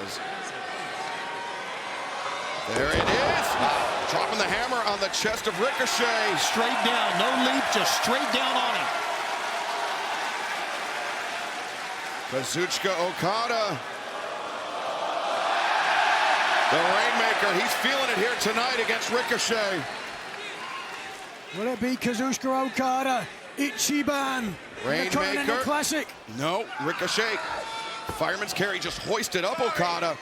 Speaker 2: As there it is. Dropping the hammer on the chest of Ricochet.
Speaker 4: Straight down, no leap, just straight down on him.
Speaker 2: Kazuchika Okada. The Rainmaker, he's feeling it here tonight against Ricochet.
Speaker 5: Will it be Kazuchika Okada? Ichiban.
Speaker 2: Rainmaker.
Speaker 5: Classic.
Speaker 2: No, Ricochet. Fireman's carry just hoisted up Okada.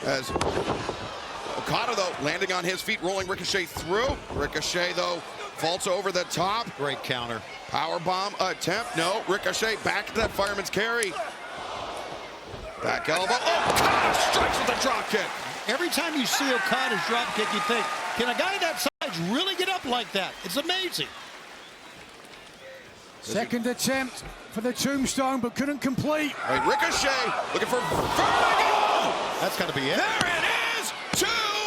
Speaker 2: As Okada, though, landing on his feet, rolling Ricochet through. Ricochet, though, vaults over the top.
Speaker 4: Great counter.
Speaker 2: Power bomb attempt. No, Ricochet back to that fireman's carry. Back elbow. Okada strikes with a drop kick.
Speaker 4: Every time you see Okada's drop kick, you think, can a guy that size really get up like that? It's amazing.
Speaker 5: Second attempt for the tombstone, but couldn't complete.
Speaker 2: Hey, Ricochet looking for vertigo.
Speaker 4: That's got to be it.
Speaker 2: There it is. 2,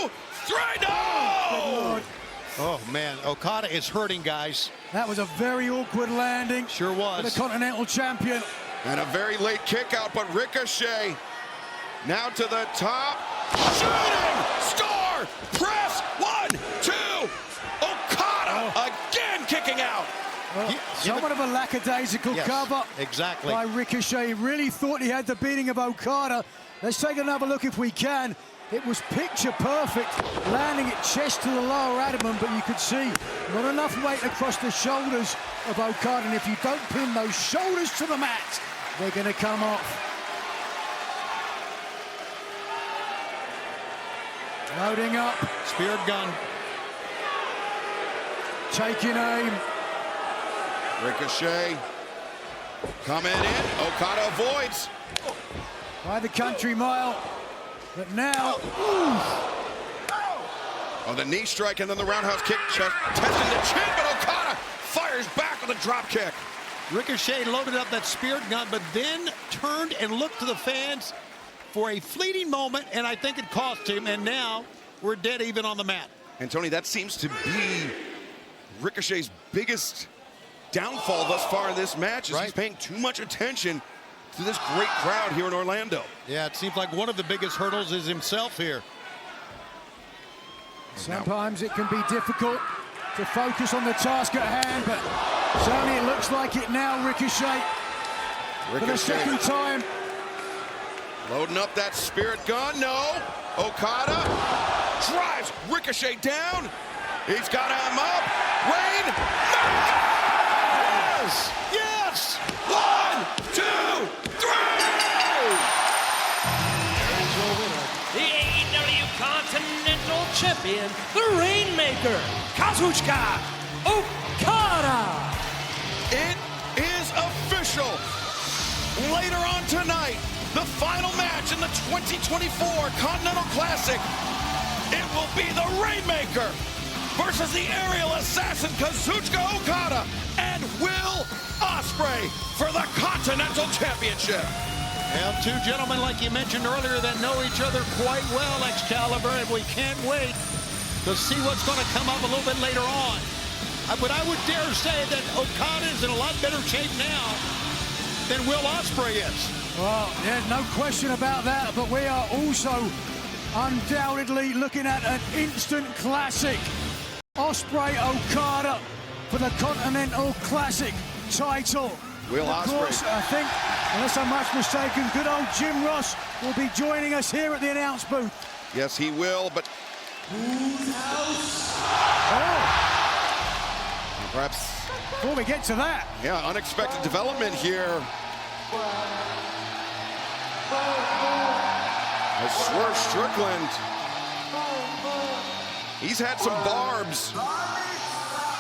Speaker 2: 3, no.
Speaker 4: Oh, man, Okada is hurting, guys.
Speaker 5: That was a very awkward landing.
Speaker 4: Sure was.
Speaker 5: For the Continental Champion.
Speaker 2: And a very late kick out, but Ricochet now to the top. Shooting star press. 1, 2. Okada again kicking out.
Speaker 5: Well, somewhat of a lackadaisical cover.
Speaker 4: Exactly.
Speaker 5: By Ricochet. He really thought he had the beating of Okada. Let's take another look if we can. It was picture perfect, landing it chest to the lower abdomen, but you could see not enough weight across the shoulders of Okada, and if you don't pin those shoulders to the mat, they're going to come off. Loading up.
Speaker 4: Spear gun.
Speaker 5: Taking aim.
Speaker 2: Ricochet coming in. Okada avoids.
Speaker 5: By the country mile. But now,
Speaker 2: Oh, the knee strike and then the roundhouse kick, testing the chin, but Okada fires back with a drop kick.
Speaker 4: Ricochet loaded up that spirit gun, but then turned and looked to the fans for a fleeting moment, and I think it cost him, and now we're dead even on the mat.
Speaker 2: And Tony, that seems to be Ricochet's biggest downfall thus far in this match, is he's paying too much attention to this great crowd here in Orlando.
Speaker 4: Yeah, it seems like one of the biggest hurdles is himself here.
Speaker 5: Sometimes it can be difficult to focus on the task at hand, but certainly it looks like it now. Ricochet for the second time.
Speaker 2: Loading up that spirit gun, no. Okada drives Ricochet down. He's got him up. Rain.
Speaker 4: Yes! Yes!
Speaker 2: 1, 2, 3!
Speaker 3: The AEW Continental Champion, the Rainmaker, Kazuchika Okada.
Speaker 2: It is official. Later on tonight, the final match in the 2024 Continental Classic. It will be the Rainmaker versus the aerial assassin Kazuchika Okada and Will Ospreay for the Continental Championship.
Speaker 4: Well, two gentlemen, like you mentioned earlier, that know each other quite well, Excalibur, and we can't wait to see what's going to come up a little bit later on. But I would dare say that Okada is in a lot better shape now than Will Ospreay is.
Speaker 5: Well, yeah, no question about that, but we are also undoubtedly looking at an instant classic. Ospreay Okada for the Continental Classic title.
Speaker 2: Will
Speaker 5: Of course,
Speaker 2: Ospreay.
Speaker 5: I think, unless I'm much mistaken, good old Jim Ross will be joining us here at the announce booth.
Speaker 2: Yes, he will, but perhaps,
Speaker 5: before we get to that,
Speaker 2: yeah, unexpected development here. As Swerve Strickland, he's had some barbs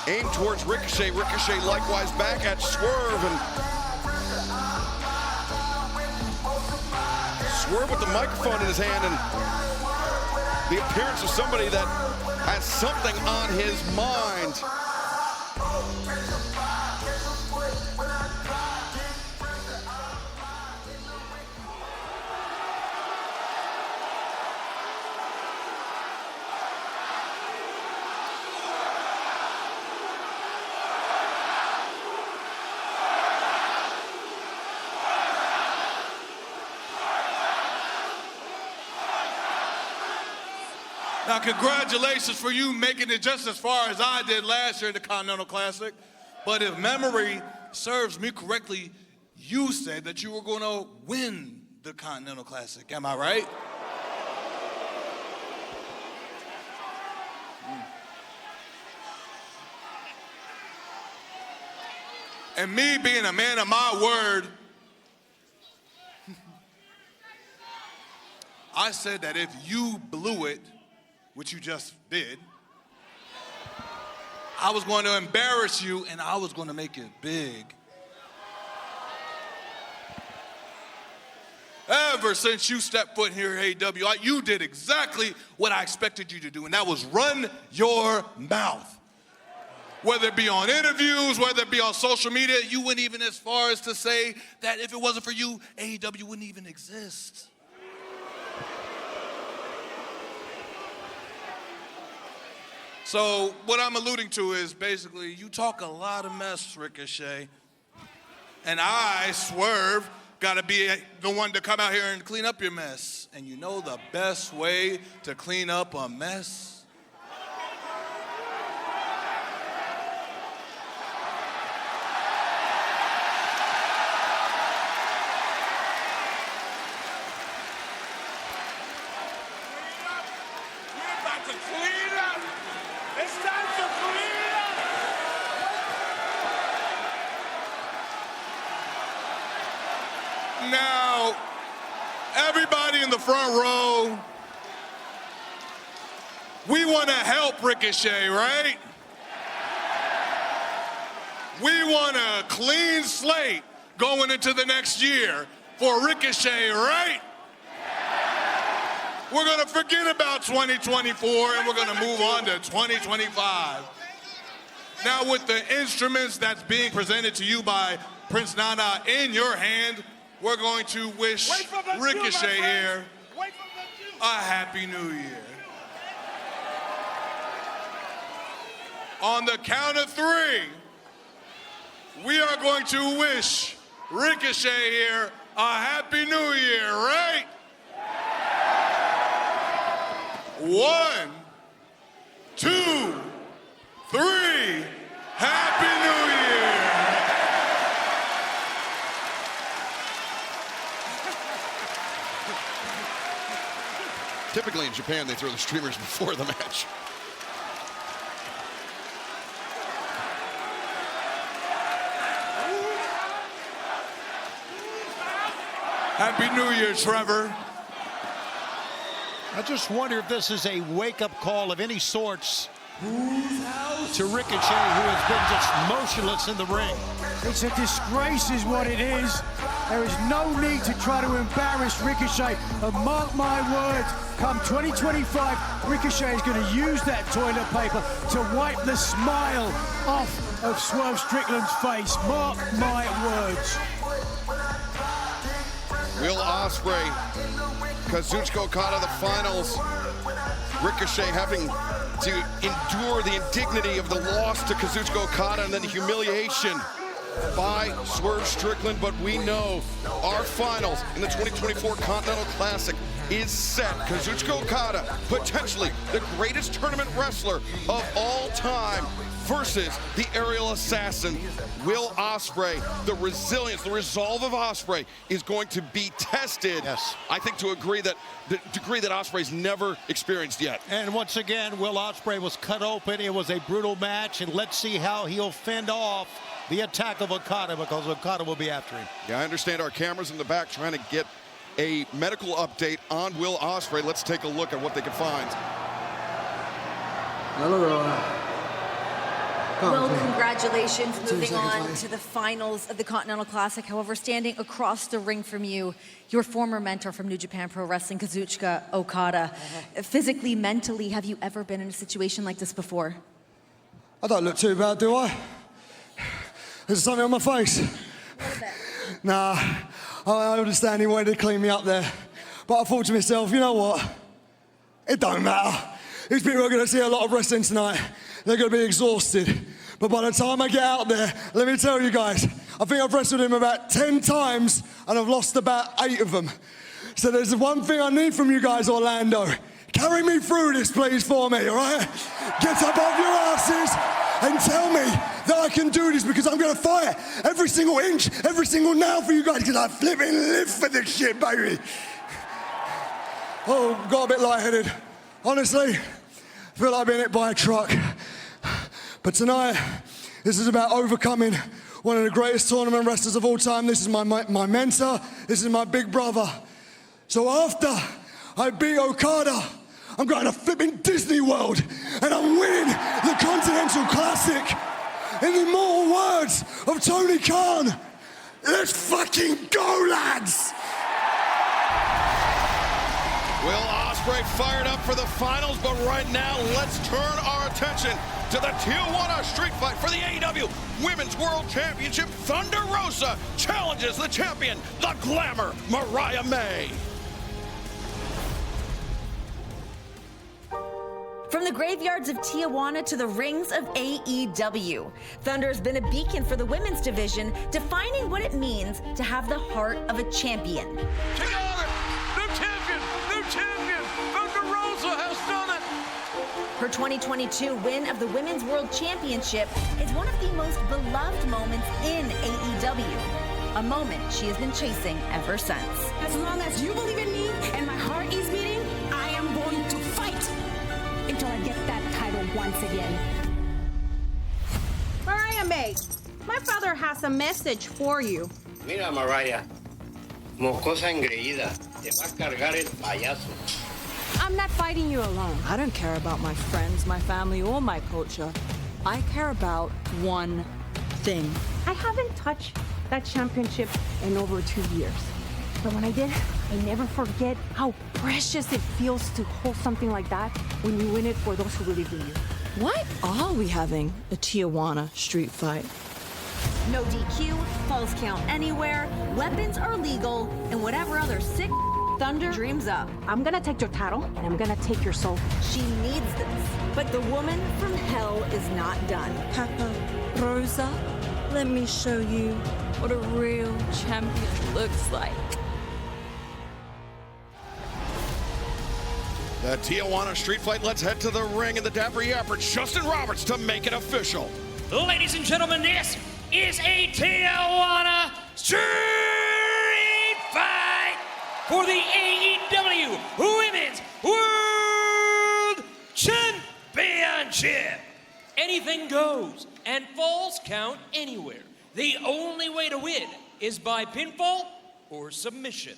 Speaker 2: aimed towards Ricochet. Ricochet likewise back at Swerve, and Swerve with the microphone in his hand and the appearance of somebody that has something on his mind.
Speaker 11: Now, congratulations for you making it just as far as I did last year in the Continental Classic. But if memory serves me correctly, you said that you were going to win the Continental Classic. Am I right? And me being a man of my word, I said that if you blew it, which you just did, I was going to embarrass you and I was going to make it big. Ever since you stepped foot here at AEW, you did exactly what I expected you to do, and that was run your mouth. Whether it be on interviews, whether it be on social media, you went even as far as to say that if it wasn't for you, AEW wouldn't even exist. So what I'm alluding to is basically you talk a lot of mess, Ricochet, and I, Swerve, gotta be the one to come out here and clean up your mess. And you know the best way to clean up a mess? Now, everybody in the front row, we want to help Ricochet, right? We want a clean slate going into the next year for Ricochet, right? We're going to forget about 2024 and we're going to move on to 2025. Now with the instruments that's being presented to you by Prince Nana in your hand, we're going to wish Ricochet here a Happy New Year. On the count of 3, we are going to wish Ricochet here a Happy New Year, right? 1, 2, 3, Happy New Year!
Speaker 2: Typically in Japan, they throw the streamers before the match.
Speaker 11: Happy New Year, Trevor.
Speaker 4: I just wonder if this is a wake-up call of any sorts to Ricochet, who has been just motionless in the ring.
Speaker 5: It's a disgrace is what it is. There is no need to try to embarrass Ricochet. And mark my words, come 2025, Ricochet is going to use that toilet paper to wipe the smile off of Swerve Strickland's face. Mark my words.
Speaker 2: Will Ospreay, Kazuchika Okada, the finals. Ricochet having to endure the indignity of the loss to Kazuchika Okada and then the humiliation by Swerve Strickland. But we know our finals in the 2024 Continental Classic is set. Kazuchika Okada, potentially the greatest tournament wrestler of all time, versus the aerial assassin, Will Ospreay. The resilience, the resolve of Ospreay is going to be tested.
Speaker 4: Yes.
Speaker 2: I think to agree that the degree that Ospreay's never experienced yet.
Speaker 4: And once again, Will Ospreay was cut open. It was a brutal match, and let's see how he'll fend off the attack of Okada, because Okada will be after him.
Speaker 2: Yeah, I understand our cameras in the back trying to get a medical update on Will Ospreay. Let's take a look at what they can find.
Speaker 8: Well, congratulations, moving on to the finals of the Continental Classic. However, standing across the ring from you, your former mentor from New Japan Pro Wrestling, Kazuchika Okada. Physically, mentally, have you ever been in a situation like this before?
Speaker 10: I don't look too bad, do I? There's something on my face. Nah, I understand he wanted to clean me up there. But I thought to myself, you know what? It don't matter. These people are going to see a lot of wrestling tonight. They're going to be exhausted. But by the time I get out there, let me tell you guys, I think I've wrestled him about 10 times and I've lost about 8 of them. So there's one thing I need from you guys, Orlando. Carry me through this, please, for me, all right? Get up off your asses and tell me that I can do this, because I'm going to fight every single inch, every single nail for you guys, because I flipping live for this shit, baby. Oh, got a bit lightheaded. Honestly, I feel like being hit by a truck. But tonight, this is about overcoming one of the greatest tournament wrestlers of all time. This is my mentor. This is my big brother. So after I beat Okada, I'm going to flipping Disney World and I'm winning the Continental Classic. In the immortal words of Tony Khan, let's fucking go, lads!
Speaker 2: Will Ospreay fired up for the finals, but right now, let's turn our attention to the Tijuana Street Fight for the AEW Women's World Championship. Thunder Rosa challenges the champion, the Glamour, Mariah May.
Speaker 8: From the graveyards of Tijuana to the rings of AEW, Thunder has been a beacon for the women's division, defining what it means to have the heart of a champion.
Speaker 12: Together, new champion, Thunder Rosa has done it.
Speaker 8: Her 2022 win of the Women's World Championship is one of the most beloved moments in AEW, a moment she has been chasing ever since.
Speaker 13: As long as you believe in me and my heart is beating, I am going to fight until I get that title once again.
Speaker 14: Mariah May, my father has a message for you.
Speaker 15: Mira, Mariah, mocosa engreída, te va a cargar el payaso.
Speaker 14: I'm not fighting you alone.
Speaker 16: I don't care about my friends, my family, or my culture. I care about one thing.
Speaker 14: I haven't touched that championship in over 2 years. But when I did,
Speaker 13: I never forget how precious it feels to hold something like that when you win it for those who believe in you.
Speaker 16: Why are we having a Tijuana street fight?
Speaker 8: No DQ, falls count anywhere, weapons are legal, and whatever other sick Thunder dreams up.
Speaker 13: I'm gonna take your title, and I'm gonna take your soul.
Speaker 8: She needs this. But the woman from hell is not done.
Speaker 16: Papa, Rosa, let me show you what a real champion looks like.
Speaker 2: The Tijuana street fight. Let's head to the ring in the Dapper Yapper, Justin Roberts, to make it official.
Speaker 3: Ladies and gentlemen, this is a Tijuana street fight for the AEW Women's World Championship. Anything goes and falls count anywhere. The only way to win is by pinfall or submission.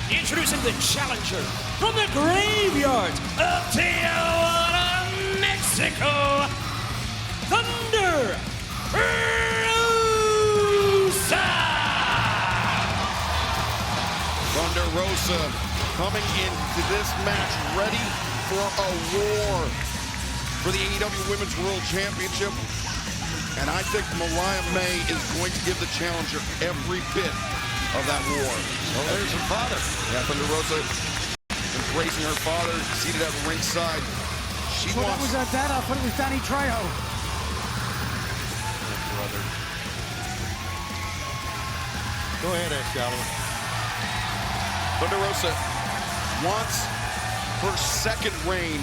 Speaker 3: Introducing the challenger from the graveyards of Tijuana, Mexico, Thunder Rosa!
Speaker 2: Thunder Rosa coming into this match ready for a war for the AEW Women's World Championship. And I think Mariah May is going to give the challenger every bit of that war.
Speaker 4: Oh, there's her father.
Speaker 2: Yeah, Thunder Rosa embracing her father, seated at ringside. She
Speaker 5: Well, that
Speaker 2: wants...
Speaker 5: was her dad. I thought it was Danny Trejo.
Speaker 4: Brother. Go ahead, Excalibur.
Speaker 2: Thunder Rosa wants her second reign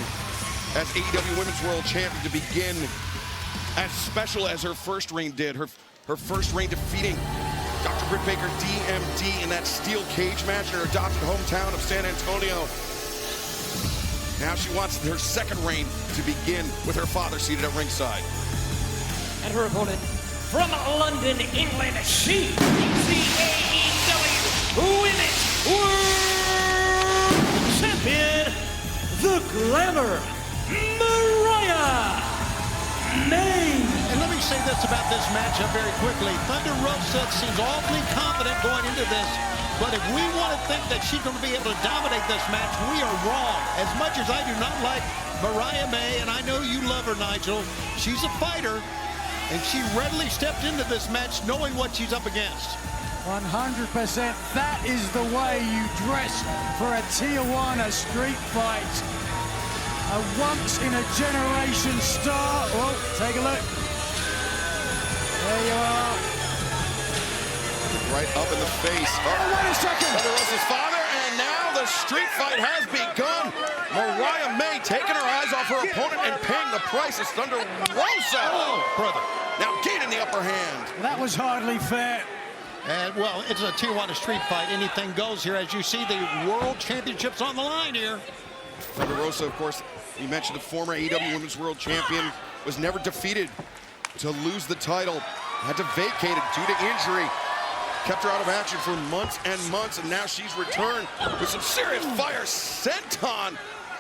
Speaker 2: as AEW Women's World Champion to begin as special as her first reign did. Her first reign defeating Dr. Britt Baker, DMD, in that steel cage match in her adopted hometown of San Antonio. Now she wants her second reign to begin with her father seated at ringside.
Speaker 3: And her opponent from London, England, she is the AEW Women's World Champion, the Glamour, Mariah May.
Speaker 4: And let me say this about this matchup very quickly. Thunder Rosa seems awfully confident going into this, but if we want to think that she's going to be able to dominate this match, we are wrong. As much as I do not like Mariah May, and I know you love her, Nigel, she's a fighter, and she readily stepped into this match knowing what she's up against.
Speaker 5: 100%. That is the way you dress for a Tijuana street fight. A once-in-a-generation star. Oh, take a look. There you are.
Speaker 2: Right up in the face.
Speaker 5: Oh, wait a second.
Speaker 2: Thunder Rosa's father, and now the street fight has begun. Mariah May taking her eyes off her opponent and paying the price as Thunder Rosa.
Speaker 4: Oh, brother.
Speaker 2: Now gaining the upper hand.
Speaker 5: That was hardly fair.
Speaker 4: And, well, it's a Tijuana street fight. Anything goes here. As you see, the World Championship's on the line here.
Speaker 2: Thunder Rosa, of course, you mentioned the former AEW Women's World Champion, was never defeated to lose the title. Had to vacate it due to injury. Kept her out of action for months and months, and now she's returned with some serious fire. Senton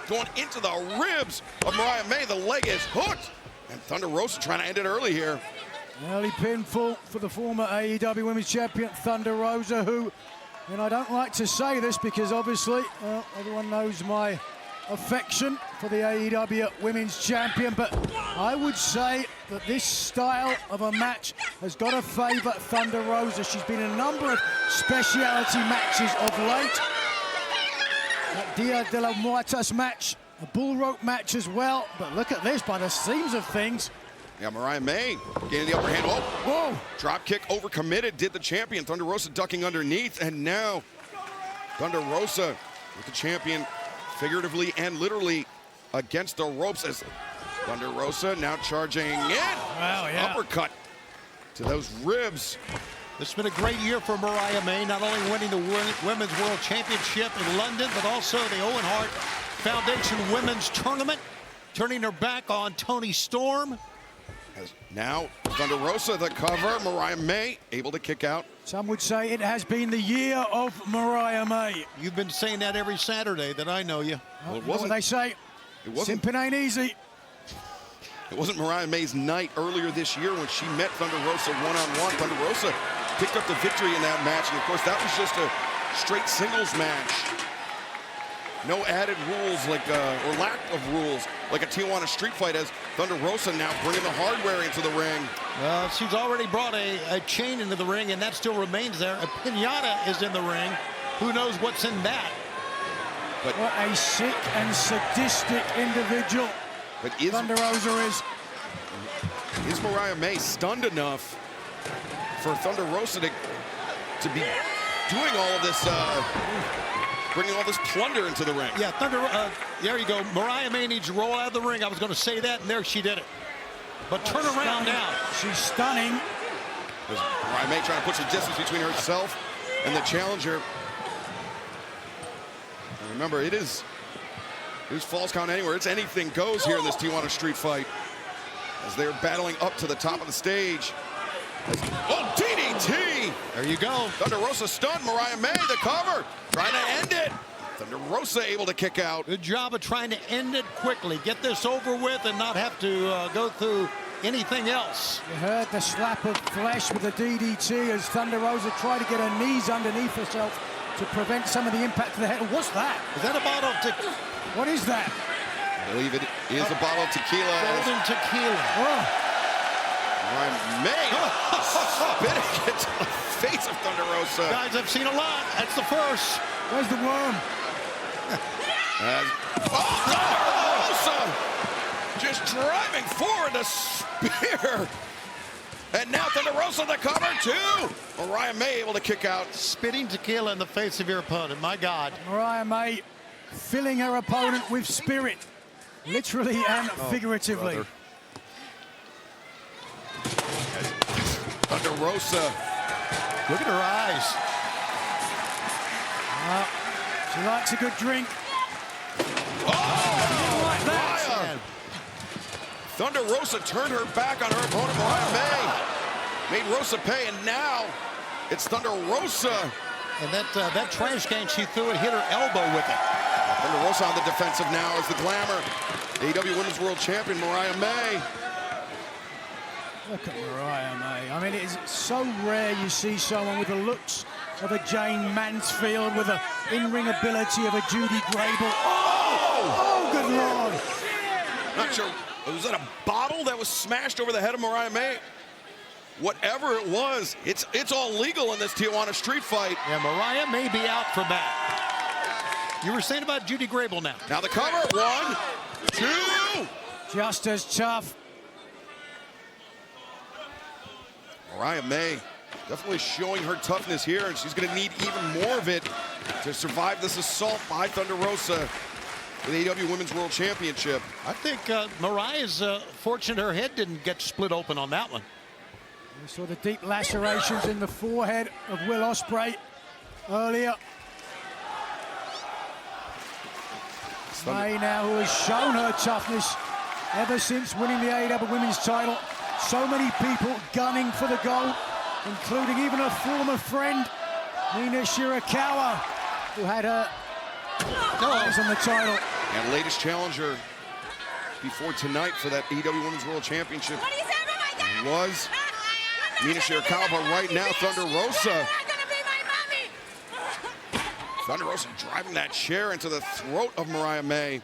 Speaker 2: going into the ribs of Mariah May. The leg is hooked. And Thunder Rosa trying to end it early here.
Speaker 5: Early pinfall for the former AEW Women's Champion, Thunder Rosa, who, and I don't like to say this because obviously, well, everyone knows my affection for the AEW Women's Champion, but I would say that this style of a match has got to favor Thunder Rosa. She's been in a number of specialty matches of late. That Dia de la Muertas match, a bull rope match as well, but look at this, by the seams of things.
Speaker 2: Yeah, Mariah May getting the upper hand. Oh,
Speaker 5: whoa.
Speaker 2: Drop kick overcommitted, did the champion. Thunder Rosa ducking underneath, and now Thunder Rosa with the champion figuratively and literally against the ropes as Thunder Rosa now charging in.
Speaker 5: Wow, yeah.
Speaker 2: Uppercut to those ribs.
Speaker 4: This has been a great year for Mariah May, not only winning the Women's World Championship in London, but also the Owen Hart Foundation Women's Tournament, turning her back on Toni Storm.
Speaker 2: Now, Thunder Rosa, the cover. Mariah May able to kick out.
Speaker 5: Some would say it has been the year of Mariah May.
Speaker 4: You've been saying that every Saturday that I know you.
Speaker 2: Well, it
Speaker 5: What
Speaker 2: wasn't.
Speaker 5: they say?
Speaker 2: It wasn't.
Speaker 5: Simping ain't easy.
Speaker 2: It wasn't Mariah May's night earlier this year when she met Thunder Rosa one-on-one. Thunder Rosa picked up the victory in that match, and of course that was just a straight singles match. No added rules or lack of rules like a Tijuana street fight, as Thunder Rosa now bringing the hardware into the ring.
Speaker 4: She's already brought a chain into the ring, and that still remains there. A pinata is in the ring. Who knows what's in that?
Speaker 5: But what a sick and sadistic individual Thunder Rosa is.
Speaker 2: Is Mariah May stunned enough for Thunder Rosa to be doing all of this, bringing all this plunder into the ring?
Speaker 4: Yeah, there you go. Mariah May needs to roll out of the ring. I was going to say that, and there she did it. But turn around now.
Speaker 5: She's stunning.
Speaker 2: Mariah May trying to put some distance between herself and the challenger. And remember, it is falls count anywhere. It's anything goes here in this Tijuana street fight, as they're battling up to the top of the stage. Oh, DDT!
Speaker 4: There you go.
Speaker 2: Thunder Rosa stunned. Mariah May, the cover, trying to end it. Thunder Rosa able to kick out.
Speaker 4: Good job of trying to end it quickly. Get this over with and not have to go through anything else.
Speaker 5: You heard the slap of flesh with the DDT as Thunder Rosa tried to get her knees underneath herself to prevent some of the impact to the head. What's that?
Speaker 4: Is that a bottle of tequila?
Speaker 5: What is that?
Speaker 2: I believe it is a bottle of tequila.
Speaker 4: Golden tequila.
Speaker 5: Oh.
Speaker 2: Mariah May spitting it to the face of Thunder Rosa.
Speaker 4: Guys, I've seen a lot. That's the first.
Speaker 5: Where's the worm?
Speaker 2: Thunder Rosa just driving forward, the spear. And now Thunder Rosa the cover too. Mariah May able to kick out.
Speaker 4: Spitting tequila in the face of your opponent. My God.
Speaker 5: Mariah May filling her opponent with spirit, literally and figuratively.
Speaker 2: Brother. Thunder Rosa.
Speaker 4: Look at her eyes.
Speaker 5: She likes a good drink.
Speaker 2: Oh,
Speaker 5: like that.
Speaker 2: Thunder Rosa turned her back on her opponent, Mariah May. Made Rosa pay, and now it's Thunder Rosa.
Speaker 4: And that trash can she threw, it hit her elbow with it.
Speaker 2: Thunder Rosa on the defensive now as the glamour. AEW Women's World Champion Mariah May.
Speaker 5: Look at Mariah May. I mean, it is so rare you see someone with the looks of a Jane Mansfield, with the in-ring ability of a Judy Grable. Oh, good Lord.
Speaker 2: Not sure, was that a bottle that was smashed over the head of Mariah May? Whatever it was, it's all legal in this Tijuana street fight.
Speaker 4: Yeah, Mariah may be out for that. You were saying about Judy Grable now.
Speaker 2: Now the cover, 1, 2.
Speaker 5: Just as tough.
Speaker 2: Mariah May definitely showing her toughness here, and she's going to need even more of it to survive this assault by Thunder Rosa for the AEW Women's World Championship.
Speaker 4: I think Mariah's fortunate her head didn't get split open on that one.
Speaker 5: We saw the deep lacerations in the forehead of Will Ospreay earlier. May now, who has shown her toughness ever since winning the AEW Women's title. So many people gunning for the gold, including even her former friend, Nina Shirakawa, who had her eyes on the title.
Speaker 2: And latest challenger before tonight for that AEW Women's World Championship was Nina Shirakawa, but right now Thunder Rosa. Thunder Rosa driving that chair into the throat of Mariah May.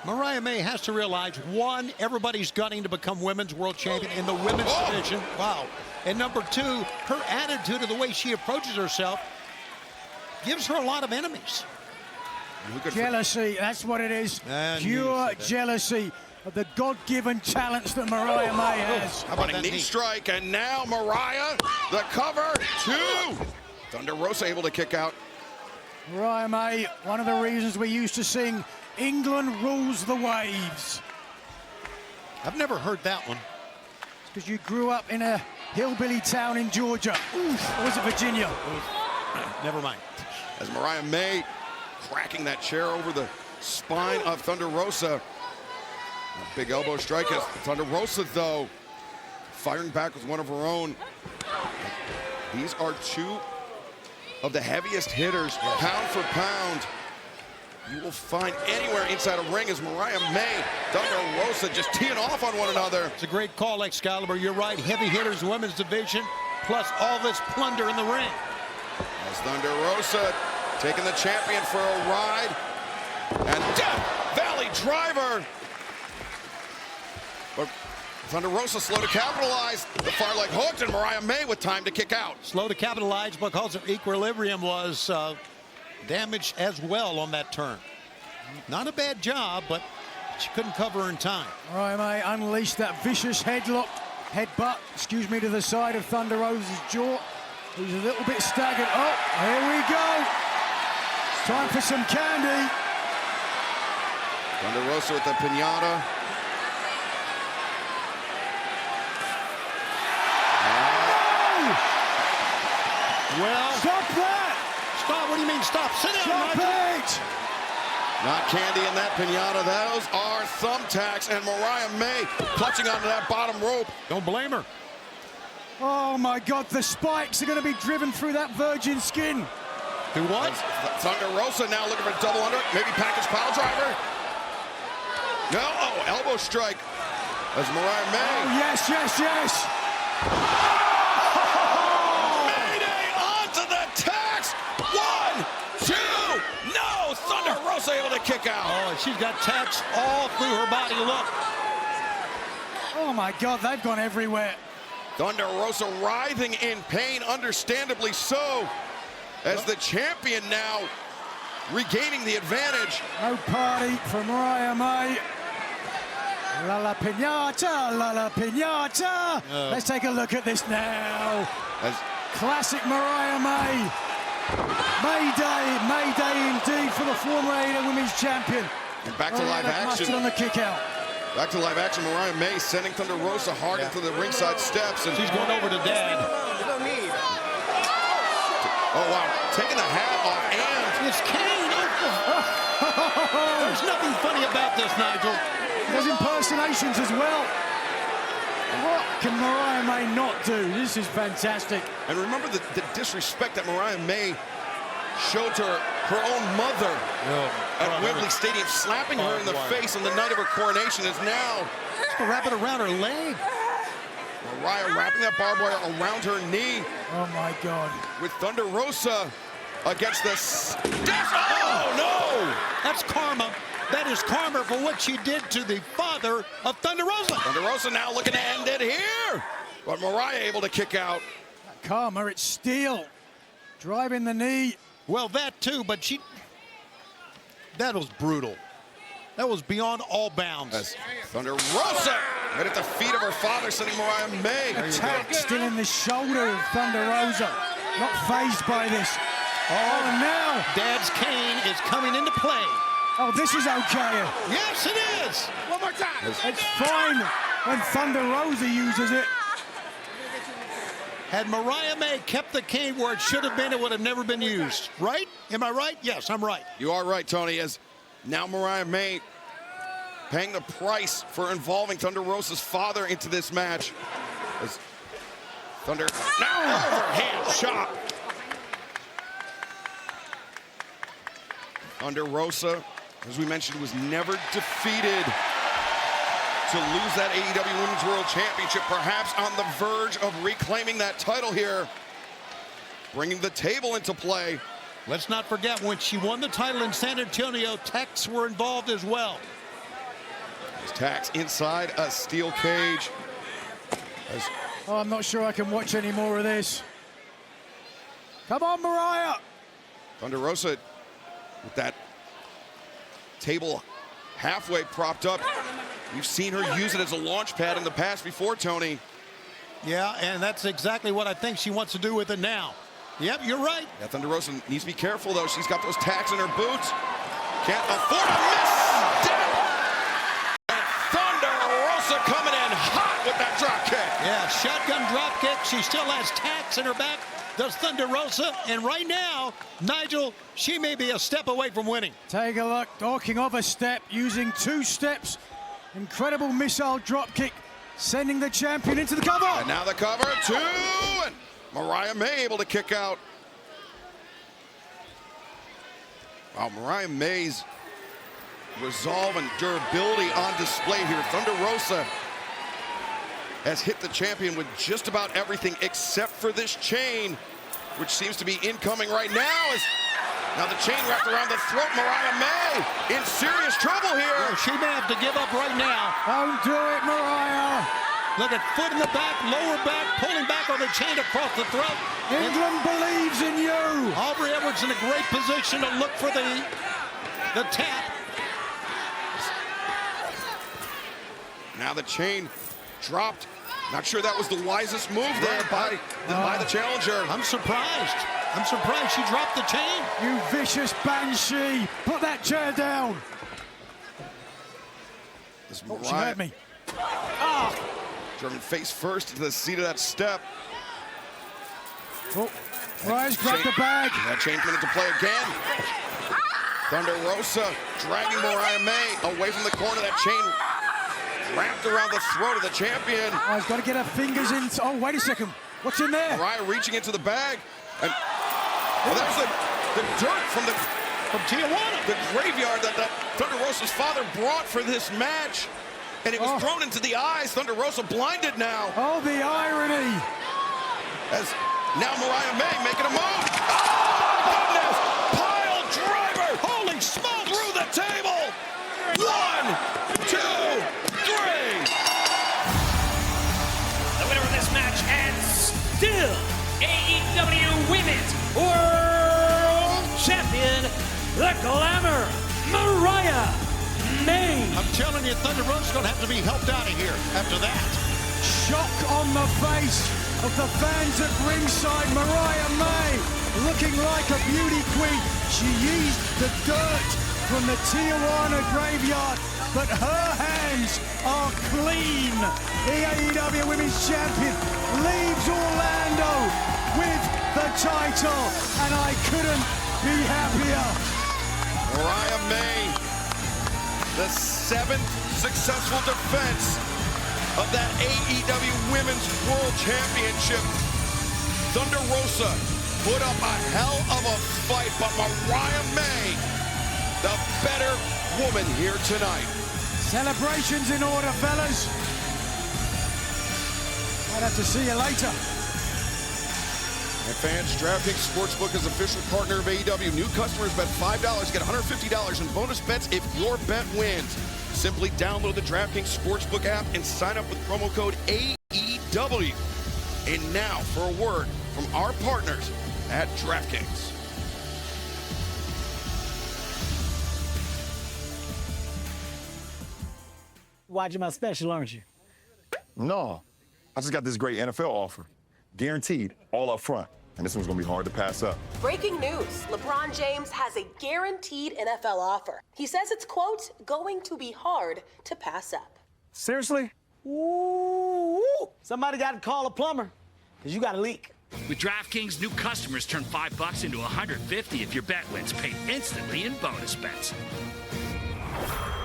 Speaker 4: Mariah May has to realize, one, everybody's gunning to become women's world champion in the women's division. Wow. And number two, her attitude of the way she approaches herself gives her a lot of enemies.
Speaker 5: Jealousy, that's what it is. Pure jealousy of the God-given talents that Mariah May has.
Speaker 2: How about a knee strike, and now Mariah, the cover, 2. Thunder Rosa able to kick out.
Speaker 5: Mariah May, one of the reasons we used to sing England Rules the Waves.
Speaker 4: I've never heard that one.
Speaker 5: It's because you grew up in a hillbilly town in Georgia. Or was it Virginia?
Speaker 4: Never mind.
Speaker 2: As Mariah May cracking that chair over the spine of Thunder Rosa. Big elbow strike as Thunder Rosa, though, firing back with one of her own. These are two of the heaviest hitters, pound for pound, you will find anywhere inside a ring as Mariah May, Thunder Rosa just teeing off on one another.
Speaker 4: It's a great call, Excalibur. You're right. Heavy hitters, women's division, plus all this plunder in the ring.
Speaker 2: As Thunder Rosa taking the champion for a ride. And Death Valley driver. But Thunder Rosa slow to capitalize. The far leg hooked, and Mariah May with time to kick out.
Speaker 4: Slow to capitalize because her equilibrium was damaged as well on that turn. Not a bad job, but she couldn't cover in time.
Speaker 5: Mariah May unleashed that vicious headbutt, to the side of Thunder Rosa's jaw. He's a little bit staggered. Oh, here we go. It's time for some candy.
Speaker 2: Thunder Rosa with the pinata.
Speaker 4: Well,
Speaker 5: stop that!
Speaker 4: Stop, what do you mean stop? Sit down,
Speaker 5: Stop it!
Speaker 2: Not candy in that pinata. Those are thumbtacks, and Mariah May clutching onto that bottom rope.
Speaker 4: Don't blame her.
Speaker 5: Oh my God, the spikes are going to be driven through that virgin skin.
Speaker 4: Do what?
Speaker 2: Thunder Rosa now looking for a double under, maybe package pile driver. No, oh, elbow strike as Mariah May.
Speaker 5: Oh, yes, yes, yes.
Speaker 2: Mayday onto the tacks. 1, 2, no, Thunder Rosa able to kick out.
Speaker 4: Oh, she's got tacks all through her body, look.
Speaker 5: Oh my God, they've gone everywhere.
Speaker 2: Thunder Rosa writhing in pain, understandably so, as the champion now regaining the advantage.
Speaker 5: No party for Mariah May. La la pinata, la la pinata. Let's take a look at this now. Classic Mariah May. Mayday indeed for the former AEW Women's Champion.
Speaker 2: And back to live action.
Speaker 5: On the kick out.
Speaker 2: Back to live action, Mariah May sending Thunder Rosa hard into the ringside steps. And
Speaker 4: she's going over to Dad.
Speaker 2: Oh, wow. Taking the hat off, and
Speaker 4: it's Kane. There's nothing funny about this, Nigel.
Speaker 5: There's impersonations as well. What can Mariah May not do? This is fantastic.
Speaker 2: And remember the disrespect that Mariah May showed to her own mother at Wembley Stadium, slapping her in the face on the night of her coronation is now
Speaker 4: wrap it around her leg.
Speaker 2: Mariah wrapping that barbed wire around her knee.
Speaker 5: Oh my God.
Speaker 2: With Thunder Rosa against the oh no!
Speaker 4: That's karma. That is karma for what she did to the father of Thunder Rosa.
Speaker 2: Thunder Rosa now looking to end it here. But Mariah able to kick out.
Speaker 5: Karma, it's steel. Driving the knee.
Speaker 4: Well, that too, but that was brutal. That was beyond all bounds.
Speaker 2: As Thunder Rosa right at the feet of her father, sending Mariah May.
Speaker 5: Attack still in the shoulder of Thunder Rosa. Not phased by this. Oh, now.
Speaker 4: Dad's cane is coming into play.
Speaker 5: Oh, this is okay.
Speaker 4: Yes, it is.
Speaker 12: One more time.
Speaker 5: It's fine when Thunder Rosa uses it.
Speaker 4: Had Mariah May kept the cane where it should have been, it would have never been used. Right? Am I right? Yes, I'm right.
Speaker 2: You are right, Tony, as now Mariah May paying the price for involving Thunder Rosa's father into this match. As Thunder now overhand shot. Thunder Rosa, as we mentioned, was never defeated to lose that AEW Women's World Championship, perhaps on the verge of reclaiming that title here, bringing the table into play.
Speaker 4: Let's not forget, when she won the title in San Antonio, Tex were involved as well.
Speaker 2: Tex inside a steel cage.
Speaker 5: Oh, I'm not sure I can watch any more of this. Come on, Mariah.
Speaker 2: Thunder Rosa with that table halfway propped up. You've seen her use it as a launch pad in the past before, Tony.
Speaker 4: Yeah, and that's exactly what I think she wants to do with it now. Yep, you're right.
Speaker 2: Yeah, Thunder Rosa needs to be careful, though. She's got those tacks in her boots. Can't afford a misstep. And Thunder Rosa coming in hot with that drop kick.
Speaker 4: Yeah, shotgun drop kick. She still has tacks in her back. Does Thunder Rosa, and right now, Nigel, she may be a step away from winning.
Speaker 5: Take a look, talking of a step, using 2 steps Incredible missile drop kick, sending the champion into the cover.
Speaker 2: And now the cover, 2, and Mariah May able to kick out. Wow, Mariah May's resolve and durability on display here. Thunder Rosa has hit the champion with just about everything except for this chain, which seems to be incoming right now. Now the chain wrapped around the throat. Mariah May in serious trouble here.
Speaker 4: Yeah, she may have to give up right now.
Speaker 5: Don't do it, Mariah.
Speaker 4: Look at foot in the back, lower back, pulling back on the chain across the throat.
Speaker 5: England believes in you.
Speaker 4: Aubrey Edwards in a great position to look for the tap.
Speaker 2: Now the chain dropped. Not sure that was the wisest move there by the challenger.
Speaker 4: I'm surprised. I'm surprised she dropped the chain.
Speaker 5: You vicious banshee. Put that chair down.
Speaker 2: Oh,
Speaker 5: she hurt me. Ah.
Speaker 2: German face first into the seat of that step.
Speaker 5: Oh, Mariah's grabbed the bag.
Speaker 2: That chain went into play again. Thunder Rosa dragging Mariah May away from the corner. That chain wrapped around the throat of the champion.
Speaker 5: Oh, he's got to get her fingers in. Oh, wait a second. What's in there?
Speaker 2: Mariah reaching into the bag. And there's the dirt from Tijuana. The graveyard that Thunder Rosa's father brought for this match. And it was thrown into the eyes. Thunder Rosa blinded now.
Speaker 5: Oh, the irony.
Speaker 2: As now Mariah May making a move. Oh, goodness. Pile driver.
Speaker 4: Holy smokes.
Speaker 2: Through the table. 1, 2, 3.
Speaker 3: The winner of this match and still AEW Women's World Champion, the Glamour, Mariah May.
Speaker 4: I'm telling you, Thunder Rosa's going to have to be helped out of here after that.
Speaker 5: Shock on the face of the fans at ringside. Mariah May looking like a beauty queen. She used the dirt from the Tijuana graveyard, but her hands are clean. The AEW Women's Champion leaves Orlando with the title, and I couldn't be happier.
Speaker 2: Mariah May, the 7th successful defense of that AEW Women's World Championship. Thunder Rosa put up a hell of a fight, but Mariah May, the better woman here tonight.
Speaker 5: Celebrations in order, fellas. I'd have to see you later.
Speaker 2: And fans, DraftKings Sportsbook is official partner of AEW. New customers bet $5, get $150 in bonus bets if your bet wins. Simply download the DraftKings Sportsbook app and sign up with promo code AEW. And now for a word from our partners at DraftKings.
Speaker 17: Watching my special, aren't you?
Speaker 9: No, I just got this great NFL offer. Guaranteed, all up front. And this one's gonna be hard to pass up.
Speaker 18: Breaking news, LeBron James has a guaranteed NFL offer. He says it's, quote, going to be hard to pass up.
Speaker 17: Seriously? Ooh, somebody got to call a plumber, because you got a leak.
Speaker 19: With DraftKings, new customers turn $5 into $150 if your bet wins, paid instantly in bonus bets.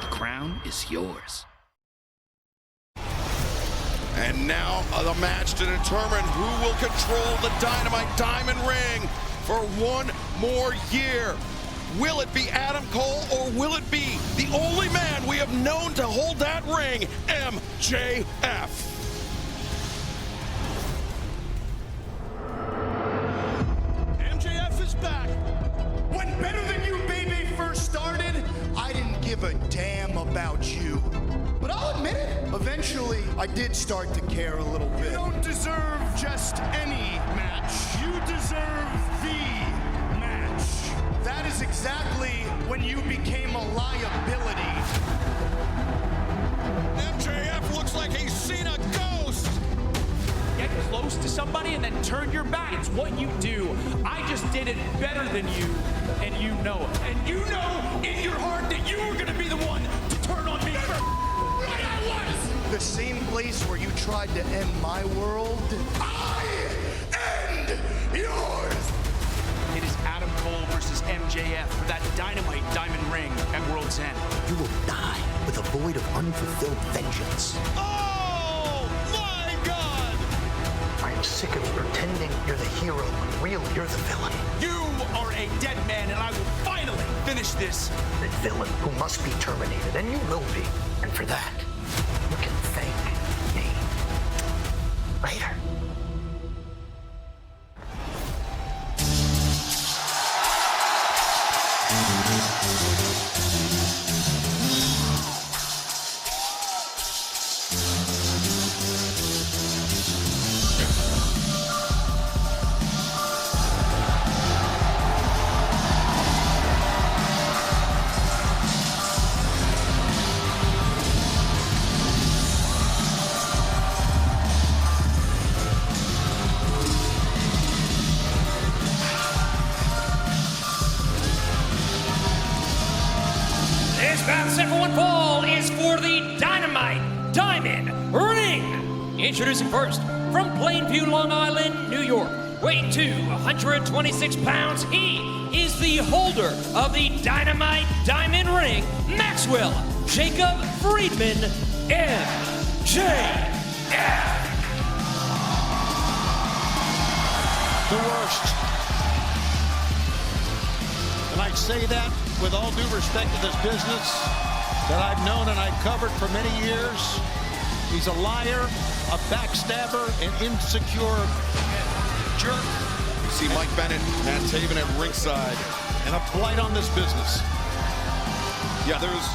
Speaker 19: The crown is yours.
Speaker 2: And now the match to determine who will control the Dynamite Diamond Ring for one more year. Will it be Adam Cole, or will it be the only man we have known to hold that ring, MJF?
Speaker 20: MJF is back. When Better Than You Baby first started, I didn't give a damn about you. But I'll admit it, eventually I did start to care a little bit. You don't deserve just any match. You deserve the match. That is exactly when you became a liability.
Speaker 2: MJF looks like he's seen a ghost.
Speaker 3: Get close to somebody and then turn your back. It's what you do. I just did it better than you, and you know it. And you know in your heart that you were going to be the one to turn on me first.
Speaker 20: The same place where you tried to end my world, I end yours.
Speaker 3: It is Adam Cole versus MJF for that Dynamite Diamond Ring at World's End.
Speaker 20: You will die with a
Speaker 21: void of unfulfilled vengeance.
Speaker 4: Oh, my God!
Speaker 21: I am sick of you pretending you're the hero when really you're the villain.
Speaker 12: You are a dead man, and I will finally finish this.
Speaker 21: The villain who must be terminated, and you will be. And for that, you can thank me later.
Speaker 3: This bout set for one fall is for the Dynamite Diamond Ring. Introducing first, from Plainview, Long Island, New York, weighing 126 pounds, he is the holder of the Dynamite Diamond Ring, Maxwell Jacob Friedman, MJF.
Speaker 4: The worst. And I say that with all due respect to this business that I've known and I've covered for many years. He's a liar, a backstabber, an insecure jerk.
Speaker 2: You see Mike Bennett, Matt Taven at ringside.
Speaker 4: And a blight on this business.
Speaker 2: Yeah, there's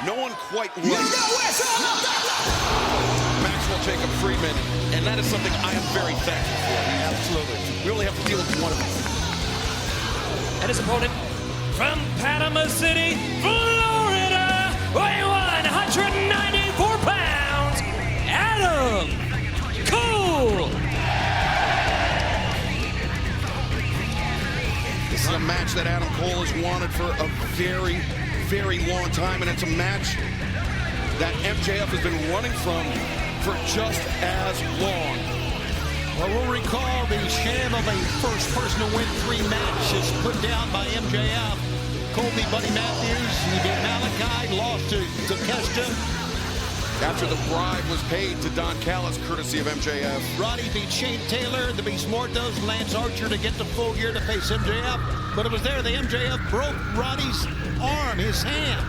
Speaker 2: no one quite like Maxwell Jacob Friedman, and that is something I am very thankful for.
Speaker 4: Absolutely.
Speaker 2: We only have to deal with one of them.
Speaker 3: And his opponent, from Panama City, Florida, weighing 194 pounds, Adam Cole.
Speaker 2: This is a match that Adam Cole has wanted for a very, very long time, and it's a match that MJF has been running from for just as long.
Speaker 4: Well, we'll recall the sham of a first person to win 3 matches put down by MJF. Cole beat Buddy Matthews, he beat Malachi, lost to Takeshita.
Speaker 2: After the bribe was paid to Don Callis, courtesy of MJF.
Speaker 4: Roddy beat Shane Taylor, the Beast Mortos, Lance Archer to get the full gear to face MJF. But it was there the MJF broke Roddy's arm, his hand.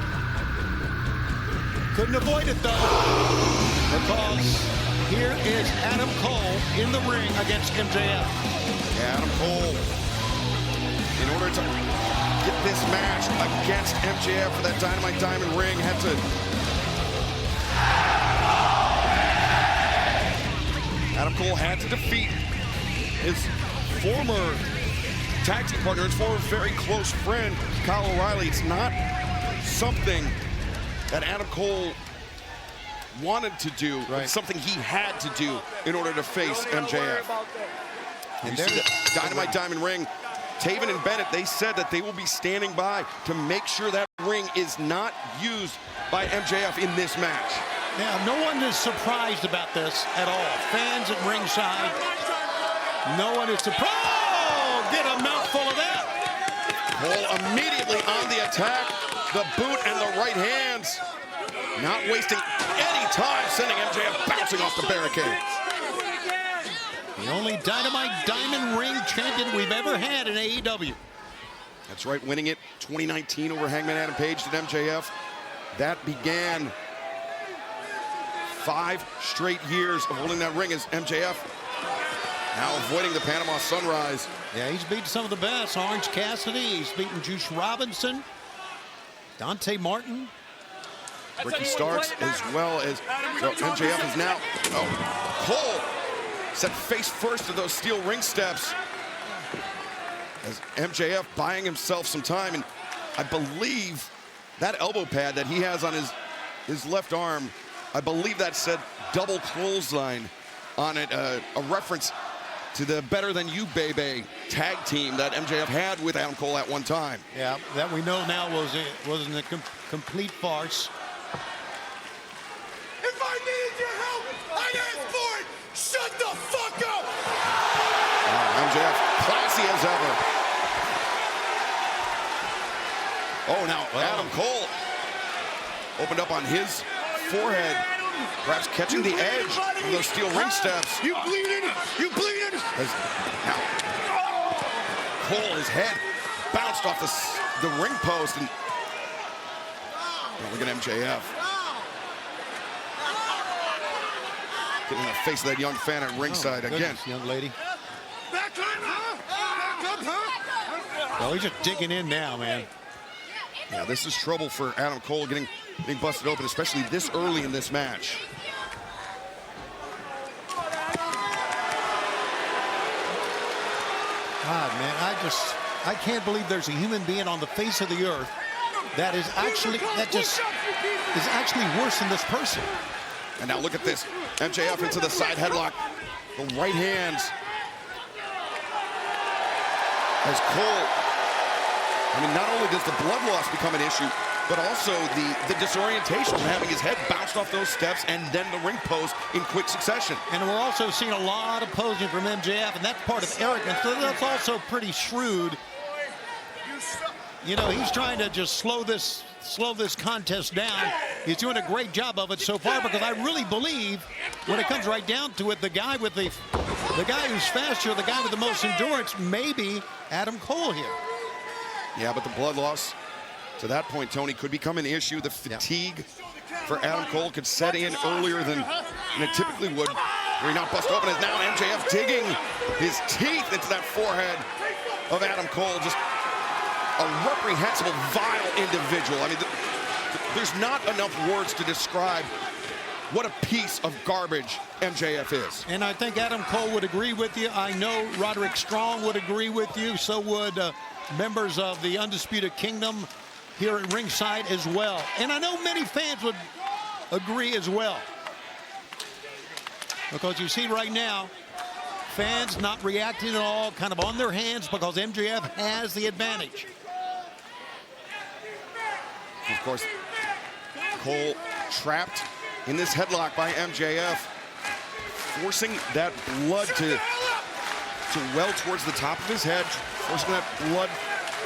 Speaker 4: Couldn't avoid it though, because here is Adam Cole in the ring against MJF.
Speaker 2: Yeah, Adam Cole, in order to get this match against MJF for that Dynamite Diamond Ring, had to... Adam Cole had to defeat his former tag team partner, his former very close friend, Kyle O'Reilly. It's not something that Adam Cole wanted to do, right. It's something he had to do in order to face MJF. And you see the Dynamite Diamond Ring. Taven and Bennett, they said that they will be standing by to make sure that ring is not used by MJF in this match.
Speaker 4: Yeah, no one is surprised about this at all. Fans at ringside, no one is surprised. Oh, get a mouthful of that.
Speaker 2: Cole immediately on the attack, the boot and the right hands. Not wasting any time, sending MJF bouncing off the barricade.
Speaker 4: The only Dynamite Diamond Ring champion we've ever had in AEW.
Speaker 2: That's right, winning it 2019 over Hangman Adam Page to MJF. That began 5 straight years of holding that ring as MJF now avoiding the Panama Sunrise.
Speaker 4: Yeah, he's beaten some of the best. Orange Cassidy, he's beaten Juice Robinson, Dante Martin,
Speaker 2: Ricky Starks, as well as so MJF is now, Cole set face first to those steel ring steps as MJF buying himself some time, and I believe that elbow pad that he has on his left arm, I believe that said double clothesline on it, a reference to the Better Than You Baby tag team that MJF had with Adam Cole at one time.
Speaker 4: Yeah, that we know now wasn't a complete farce.
Speaker 12: If I needed your help, I'd ask for it. Shut the fuck up.
Speaker 2: MJF, classy as ever. Oh, now Adam Cole opened up on his forehead, perhaps catching the edge of those steel ring steps.
Speaker 20: You bleeding? You bleeding?
Speaker 2: Now, Cole, his head bounced off the ring post, and look at MJF. Getting in the face of that young fan at ringside again.
Speaker 4: Young lady.
Speaker 20: Back up, huh?
Speaker 4: Well, he's just digging in now, man.
Speaker 2: Yeah, this is trouble for Adam Cole getting busted open, especially this early in this match.
Speaker 4: God, man, I can't believe there's a human being on the face of the earth that is actually worse than this person.
Speaker 2: And now look at this. MJF into the side headlock. The right hands. As Cole, I mean, not only does the blood loss become an issue, but also the disorientation from having his head bounced off those steps and then the ring post in quick succession.
Speaker 4: And we're also seeing a lot of posing from MJF, and that's part of arrogance. So that's also pretty shrewd. You know, he's trying to just slow this contest down. He's doing a great job of it so far, because I really believe when it comes right down to it, the guy who's faster, the guy with the most endurance, maybe Adam Cole here.
Speaker 2: Yeah, but the blood loss to that point, Tony, could become an issue. The fatigue for Adam Cole could set in earlier than it typically would. Where he not bust open is now MJF digging his teeth into that forehead of Adam Cole. Just a reprehensible, vile individual. I mean, there's not enough words to describe what a piece of garbage MJF is.
Speaker 4: And I think Adam Cole would agree with you. I know Roderick Strong would agree with you. So would members of the Undisputed Kingdom here at ringside as well. And I know many fans would agree as well. Because you see right now, fans not reacting at all, kind of on their hands, because MJF has the advantage.
Speaker 2: Of course, Cole trapped in this headlock by MJF, forcing that blood to well towards the top of his head, forcing that blood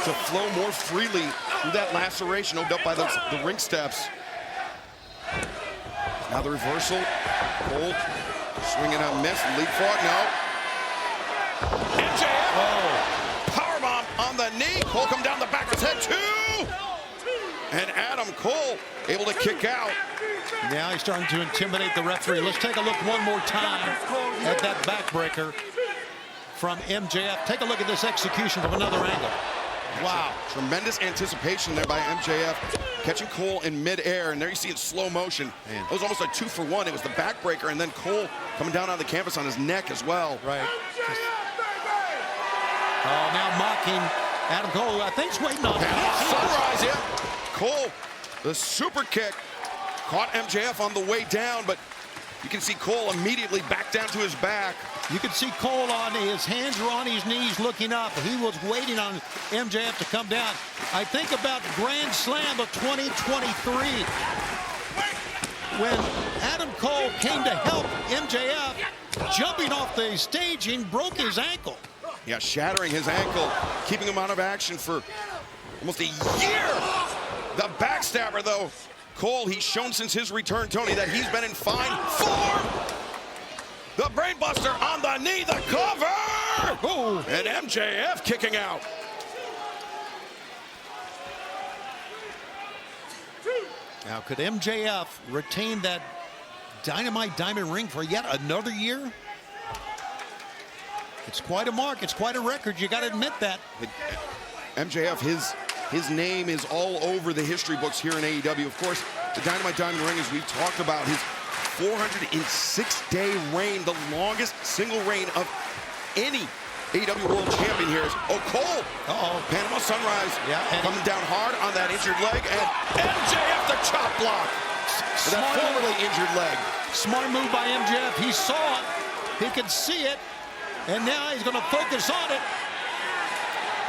Speaker 2: to flow more freely through that laceration opened up by the ring steps. Now the reversal. Cole swinging a miss. Leapfrog, no. MJF! Powerbomb on the knee. Cole come down the back of his head, too! And Adam Cole able to kick out.
Speaker 4: Now he's starting to intimidate the referee. Let's take a look one more time at that backbreaker from MJF. Take a look at this execution from another angle. Wow.
Speaker 2: Tremendous anticipation there by MJF, catching Cole in midair, and there you see it in slow motion. Man. It was almost a 2-for-1. It was the backbreaker, and then Cole coming down on the canvas on his neck as well.
Speaker 4: Right. Oh, now mocking Adam Cole. I think he's waiting on
Speaker 2: Sunrise, yeah. Cole, the super kick, caught MJF on the way down, but you can see Cole immediately back down to his back.
Speaker 4: You can see Cole on his hands were on his knees looking up. He was waiting on MJF to come down. I think about Grand Slam of 2023 when Adam Cole came to help MJF, jumping off the staging, broke his ankle.
Speaker 2: Yeah, shattering his ankle, keeping him out of action for almost a year. The backstabber, though, Cole, he's shown since his return, Tony, that he's been in fine form. The brainbuster on the knee, the cover!
Speaker 4: Ooh.
Speaker 2: And MJF kicking out.
Speaker 4: Now, could MJF retain that Dynamite Diamond ring for yet another year? It's quite a mark. It's quite a record. You got to admit that.
Speaker 2: MJF, his name is all over the history books here in AEW. Of course, the Dynamite Diamond ring, as we've talked about, his 406-day reign, the longest single reign of any AEW World Champion here. Cole. Panama Sunrise coming down hard on that injured leg, and MJF the chop block for that formerly injured leg.
Speaker 4: Smart move by MJF. He saw it. He could see it, and now he's going to focus on it.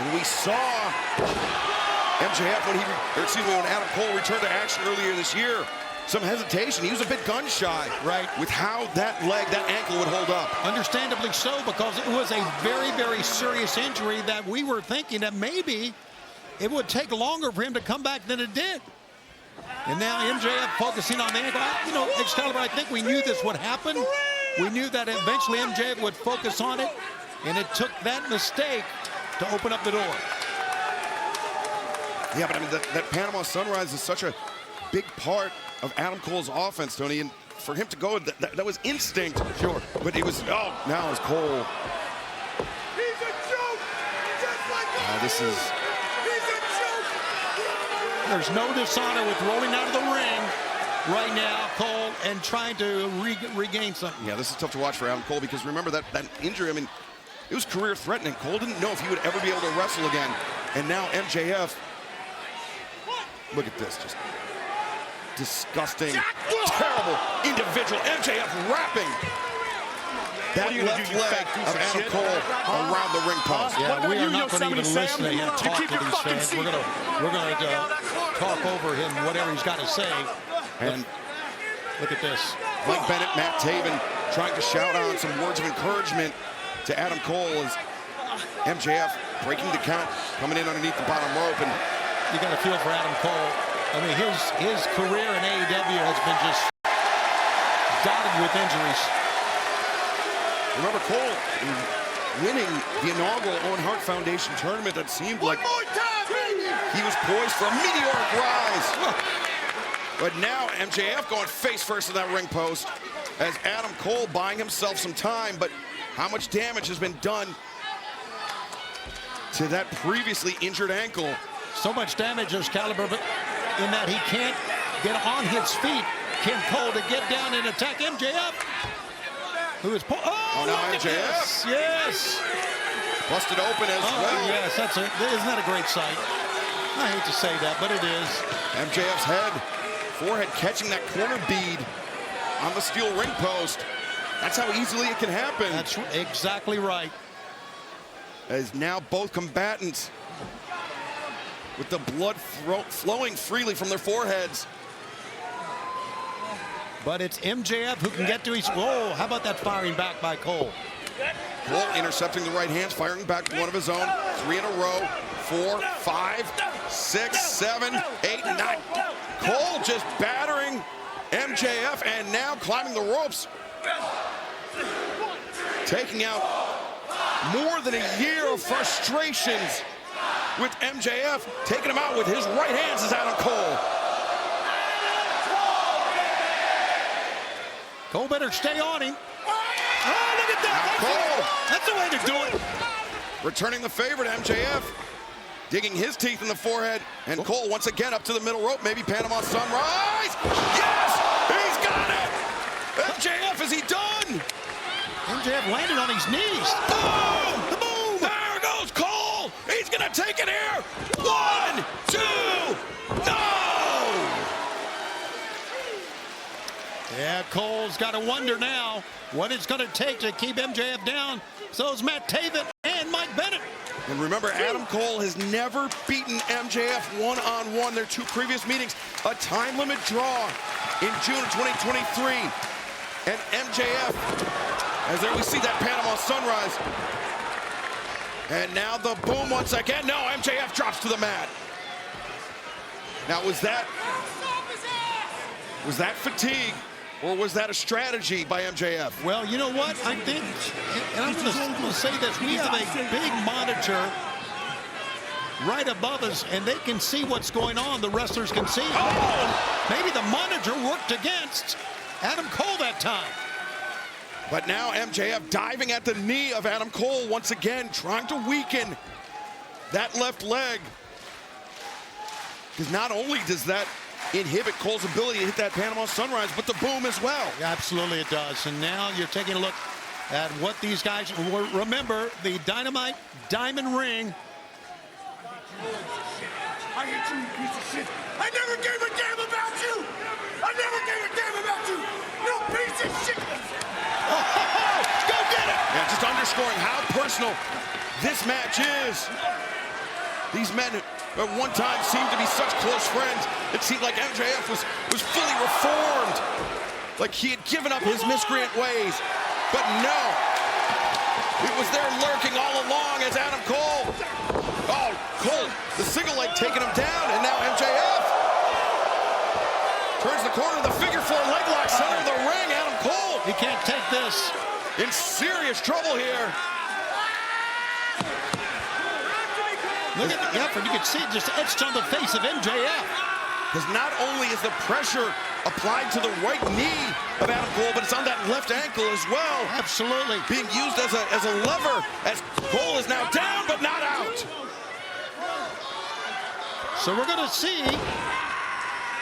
Speaker 2: And we saw MJF when Adam Cole returned to action earlier this year. Some hesitation. He was a bit gun shy,
Speaker 4: right,
Speaker 2: with how that ankle would hold up.
Speaker 4: Understandably so, because it was a very, very serious injury that we were thinking that maybe it would take longer for him to come back than it did. And now MJF focusing on the ankle. You know, Excalibur, I think we knew this would happen. We knew that eventually MJF would focus on it, and it took that mistake to open up the door.
Speaker 2: Yeah, but I mean, that Panama Sunrise is such a big part of Adam Cole's offense, Tony, and for him to go, that was instinct.
Speaker 4: Sure.
Speaker 2: But it was, oh, now it's Cole.
Speaker 12: He's a joke! Just like
Speaker 2: This is...
Speaker 12: He's a joke!
Speaker 4: There's no dishonor with rolling out of the ring right now, Cole, and trying to regain something.
Speaker 2: Yeah, this is tough to watch for Adam Cole because remember that injury, I mean, it was career-threatening. Cole didn't know if he would ever be able to wrestle again. And now MJF, look at this, just disgusting, terrible individual. MJF wrapping that left leg of Adam Cole around the ring post.
Speaker 4: Yeah, we are not going to even listen to him talk to these fans. We're going to talk over him, whatever he's got to say.
Speaker 2: And
Speaker 4: look at this.
Speaker 2: Mike Bennett, Matt Taven trying to shout out some words of encouragement to Adam Cole as MJF breaking the count, coming in underneath the bottom rope. And
Speaker 4: you got to feel for Adam Cole. I mean, his career in AEW has been just dotted with injuries.
Speaker 2: Remember Cole winning the inaugural Owen Hart Foundation tournament that seemed like he was poised for a meteoric rise. But now MJF going face first in that ring post as Adam Cole buying himself some time. But how much damage has been done to that previously injured ankle?
Speaker 4: So much damage, Excalibur, but in that he can't get on his feet. Ken Cole to get down and attack MJF. Who is
Speaker 2: now MJF.
Speaker 4: Yes.
Speaker 2: Busted open as well.
Speaker 4: Yes, isn't that a great sight? I hate to say that, but it is.
Speaker 2: MJF's forehead catching that corner bead on the steel ring post. That's how easily it can happen.
Speaker 4: That's exactly right.
Speaker 2: As now both combatants with the blood flowing freely from their foreheads.
Speaker 4: But it's MJF who can get to his... Whoa, how about that firing back by Cole?
Speaker 2: Cole intercepting the right hands, firing back one of his own. 3 in a row. 4, 5, 6, 7, 8, 9. Cole just battering MJF and now climbing the ropes. Taking out more than a year of frustrations with MJF. Taking him out with his right hands is Adam Cole.
Speaker 4: Cole better stay on him. Oh, look at that.
Speaker 2: Cole.
Speaker 4: That's the way to do it.
Speaker 2: Returning the favor to MJF. Digging his teeth in the forehead. And Cole once again up to the middle rope. Maybe Panama Sunrise. Yes! He's got it! MJF, is he done?
Speaker 4: MJF landed on his knees.
Speaker 2: Boom! Boom! There goes Cole! He's gonna take it here! 1, 2, no!
Speaker 4: Yeah, Cole's got to wonder now what it's going to take to keep MJF down. So is Matt Taven and Mike Bennett.
Speaker 2: And remember, Adam Cole has never beaten MJF one-on-one. Their 2 previous meetings, a time limit draw in June of 2023. And MJF, as there we see that Panama Sunrise. And now the boom once again. No, MJF drops to the mat. Now, was that fatigue? Or was that a strategy by MJF?
Speaker 4: Well, you know what? I think, and I'm going to say this, we have a big monitor right above us, and they can see what's going on. The wrestlers can see. Oh! Maybe the monitor worked against Adam Cole that time.
Speaker 2: But now MJF diving at the knee of Adam Cole once again, trying to weaken that left leg. Because not only does that inhibit Cole's ability to hit that Panama Sunrise, but the boom as well.
Speaker 4: Absolutely it does. And now you're taking a look at what these guys, remember the Dynamite Diamond Ring.
Speaker 12: I hate you, you piece of shit. I never gave a damn about you. I never gave a damn about you. You piece of shit.
Speaker 2: Go get it. Yeah, just underscoring how personal this match is. These men at one time seemed to be such close friends. It seemed like MJF was fully reformed. Like he had given up his miscreant ways. But no. It was there lurking all along as Adam Cole. Oh, Cole, the single leg taking him down, and now MJF.
Speaker 4: this.
Speaker 2: In serious trouble here.
Speaker 4: Look at the effort. You can see it just etched on the face of MJF.
Speaker 2: Because not only is the pressure applied to the right knee of Adam Cole, but it's on that left ankle as well.
Speaker 4: Absolutely.
Speaker 2: Being used as a lever, as Cole is now down, but not out.
Speaker 4: So we're going to see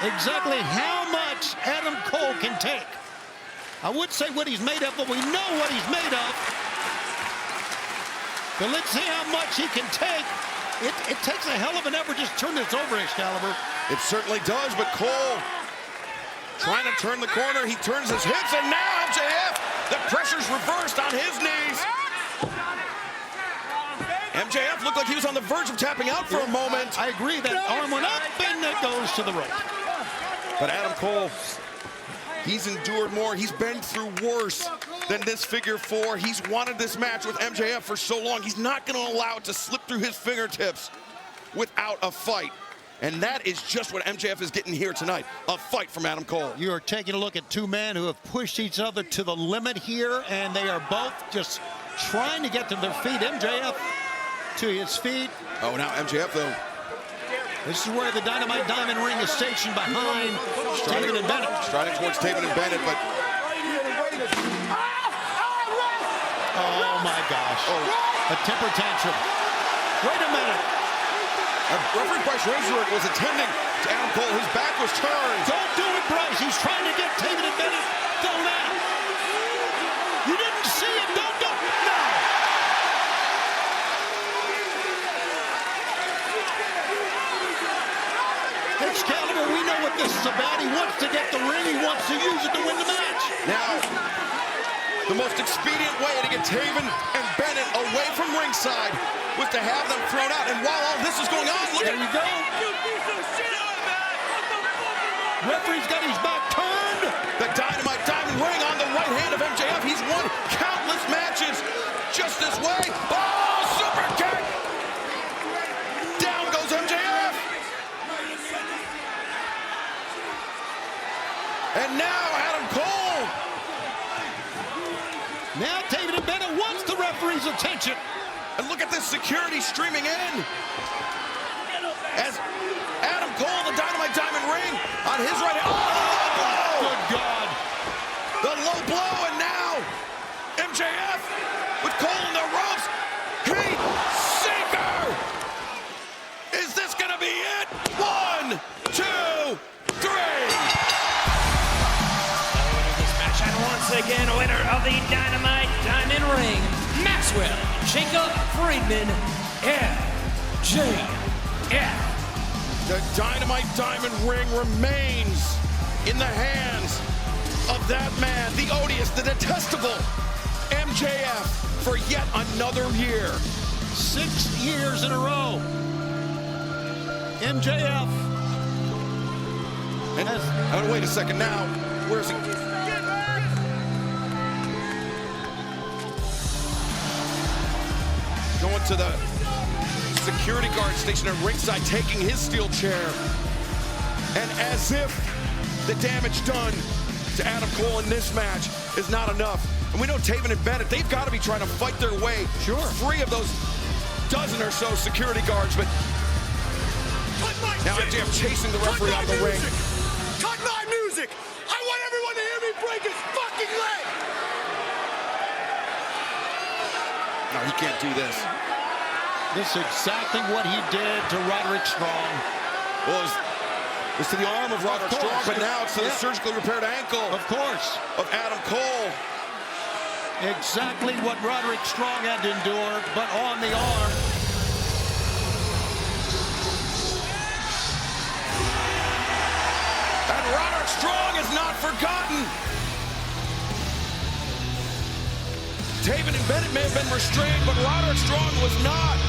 Speaker 4: exactly how much Adam Cole can take. I would say what he's made of, but we know what he's made of. But let's see how much he can take. It takes a hell of an effort just to turn this over, Excalibur.
Speaker 2: It certainly does, but Cole trying to turn the corner. He turns his hips, and now MJF, the pressure's reversed on his knees. MJF looked like he was on the verge of tapping out for a moment.
Speaker 4: I agree, that arm went up and it goes to the right.
Speaker 2: But Adam Cole, he's endured more. He's been through worse than this figure four. He's wanted this match with MJF for so long. He's not going to allow it to slip through his fingertips without a fight. And that is just what MJF is getting here tonight, a fight from Adam Cole.
Speaker 4: You are taking a look at two men who have pushed each other to the limit here, and they are both just trying to get to their feet. MJF to his feet.
Speaker 2: Oh, now MJF, though.
Speaker 4: This is where the Dynamite Diamond Ring is stationed behind Taven and Bennett.
Speaker 2: Striding towards Taven and Bennett, but...
Speaker 4: Oh, my gosh. A temper tantrum. Wait a minute.
Speaker 2: Referee Bryce Razor was attending to Adam Cole. His back was turned.
Speaker 4: Don't do it, Bryce. He's trying to get Taven and Bennett thrown out. You didn't see it. Don't do it. No. Excalibur, we know what this is about. He wants to get the ring. He wants to use it to win the match.
Speaker 2: Now, the most expedient way to get Taven and Bennett away from ringside was to have them thrown out. And while all this is going on, look
Speaker 4: there
Speaker 2: at...
Speaker 4: you go. Referee's got his back turned.
Speaker 2: The Dynamite Diamond Ring on the right hand of MJF. He's won countless matches just this way. Oh, super kick! Down goes MJF. And now Adam Cole.
Speaker 4: Now Taven and Bennett wants the referee's attention.
Speaker 2: And look at this security streaming in. As Adam Cole, the Dynamite Diamond Ring on his right hand. Oh,
Speaker 4: good God.
Speaker 2: The low blow, and now MJF with Cole in the ropes. Heat sinker. Is this going to be it? 1, 2, 3.
Speaker 3: This match, and once again, winner of the Dynamite Diamond Ring, Maxwell Jacob Friedman, MJF.
Speaker 2: The Dynamite Diamond Ring remains in the hands of that man, the odious, the detestable MJF, for yet another year.
Speaker 4: 6 years in a row. MJF.
Speaker 2: And wait a second now. Where's he? Going to the security guard station at ringside, taking his steel chair. And as if the damage done to Adam Cole in this match is not enough. And we know Taven and Bennett, they've got to be trying to fight their way free of those dozen or so security guards. But now MJF chasing the referee out the ring.
Speaker 12: Cut my music! I want everyone to hear me break his fucking leg!
Speaker 2: No, he can't do this.
Speaker 4: This is exactly what he did to Roderick Strong.
Speaker 2: Well, it's to the arm of Roderick Strong, but now it's to the surgically repaired ankle.
Speaker 4: Of course.
Speaker 2: Of Adam Cole.
Speaker 4: Exactly what Roderick Strong had to endure, but on the arm.
Speaker 2: And Roderick Strong is not forgotten. Taven and Bennett may have been restrained, but Roderick Strong was not.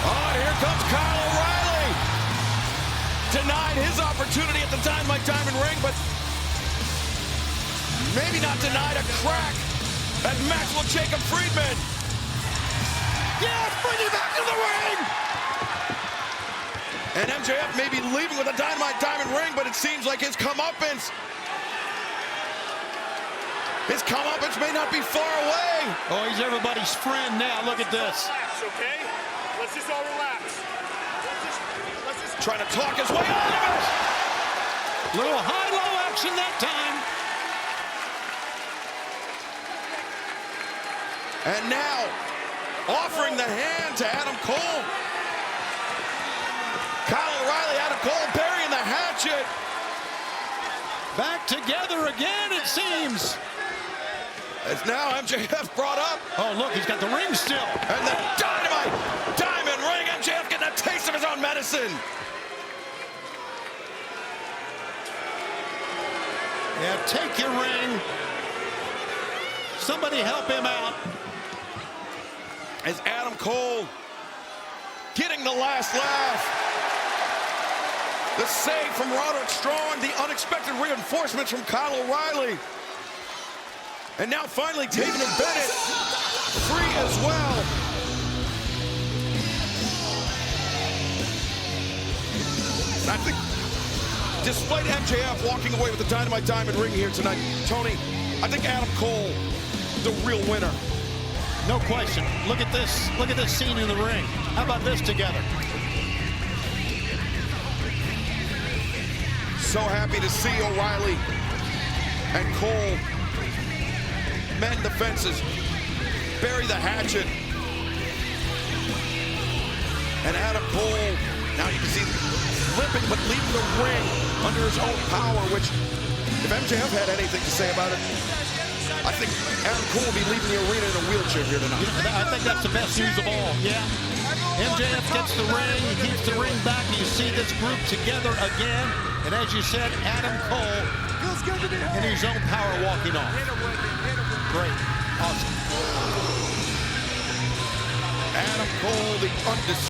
Speaker 2: Oh, and here comes Kyle O'Reilly. Denied his opportunity at the Dynamite Diamond Ring, but maybe not denied a crack at Maxwell Jacob Friedman. Yes, bring him back to the ring. And MJF may be leaving with a Dynamite Diamond ring, but it seems like his comeuppance may not be far away.
Speaker 4: Oh, he's everybody's friend now. Look at this.
Speaker 12: Relax, okay? Let's just all relax. Let's just
Speaker 2: Trying to talk his way out of it.
Speaker 4: Little high-low action that time.
Speaker 2: And now, offering the hand to Adam Cole. Kyle O'Reilly, Adam Cole burying the hatchet.
Speaker 4: Back together again, it seems.
Speaker 2: It's now MJF brought up.
Speaker 4: Oh, look, he's got the ring still.
Speaker 2: And the Dynamite Diamond ring. MJF getting a taste of his own medicine.
Speaker 4: Yeah, take your ring. Somebody help him out.
Speaker 2: As Adam Cole getting the last laugh. The save from Roderick Strong, the unexpected reinforcements from Kyle O'Reilly. And now finally Taven and Bennett free as well. I think, despite MJF walking away with the Dynamite Diamond ring here tonight, Tony, I think Adam Cole, the real winner.
Speaker 4: No question. Look at this. Look at this scene in the ring. How about this together?
Speaker 2: So happy to see O'Reilly and Cole mend the fences, bury the hatchet. And Adam Cole, now you can see limping but leaving the ring under his own power, which if MJF had anything to say about it, I think Adam Cole will be leaving the arena in a wheelchair here tonight.
Speaker 4: I think that's the best news of all, yeah. MJF gets the ring, he keeps the ring back, and you see this group together again. And as you said, Adam Cole in his own power walking off. Great. Awesome.
Speaker 2: Adam Cole, the undisputed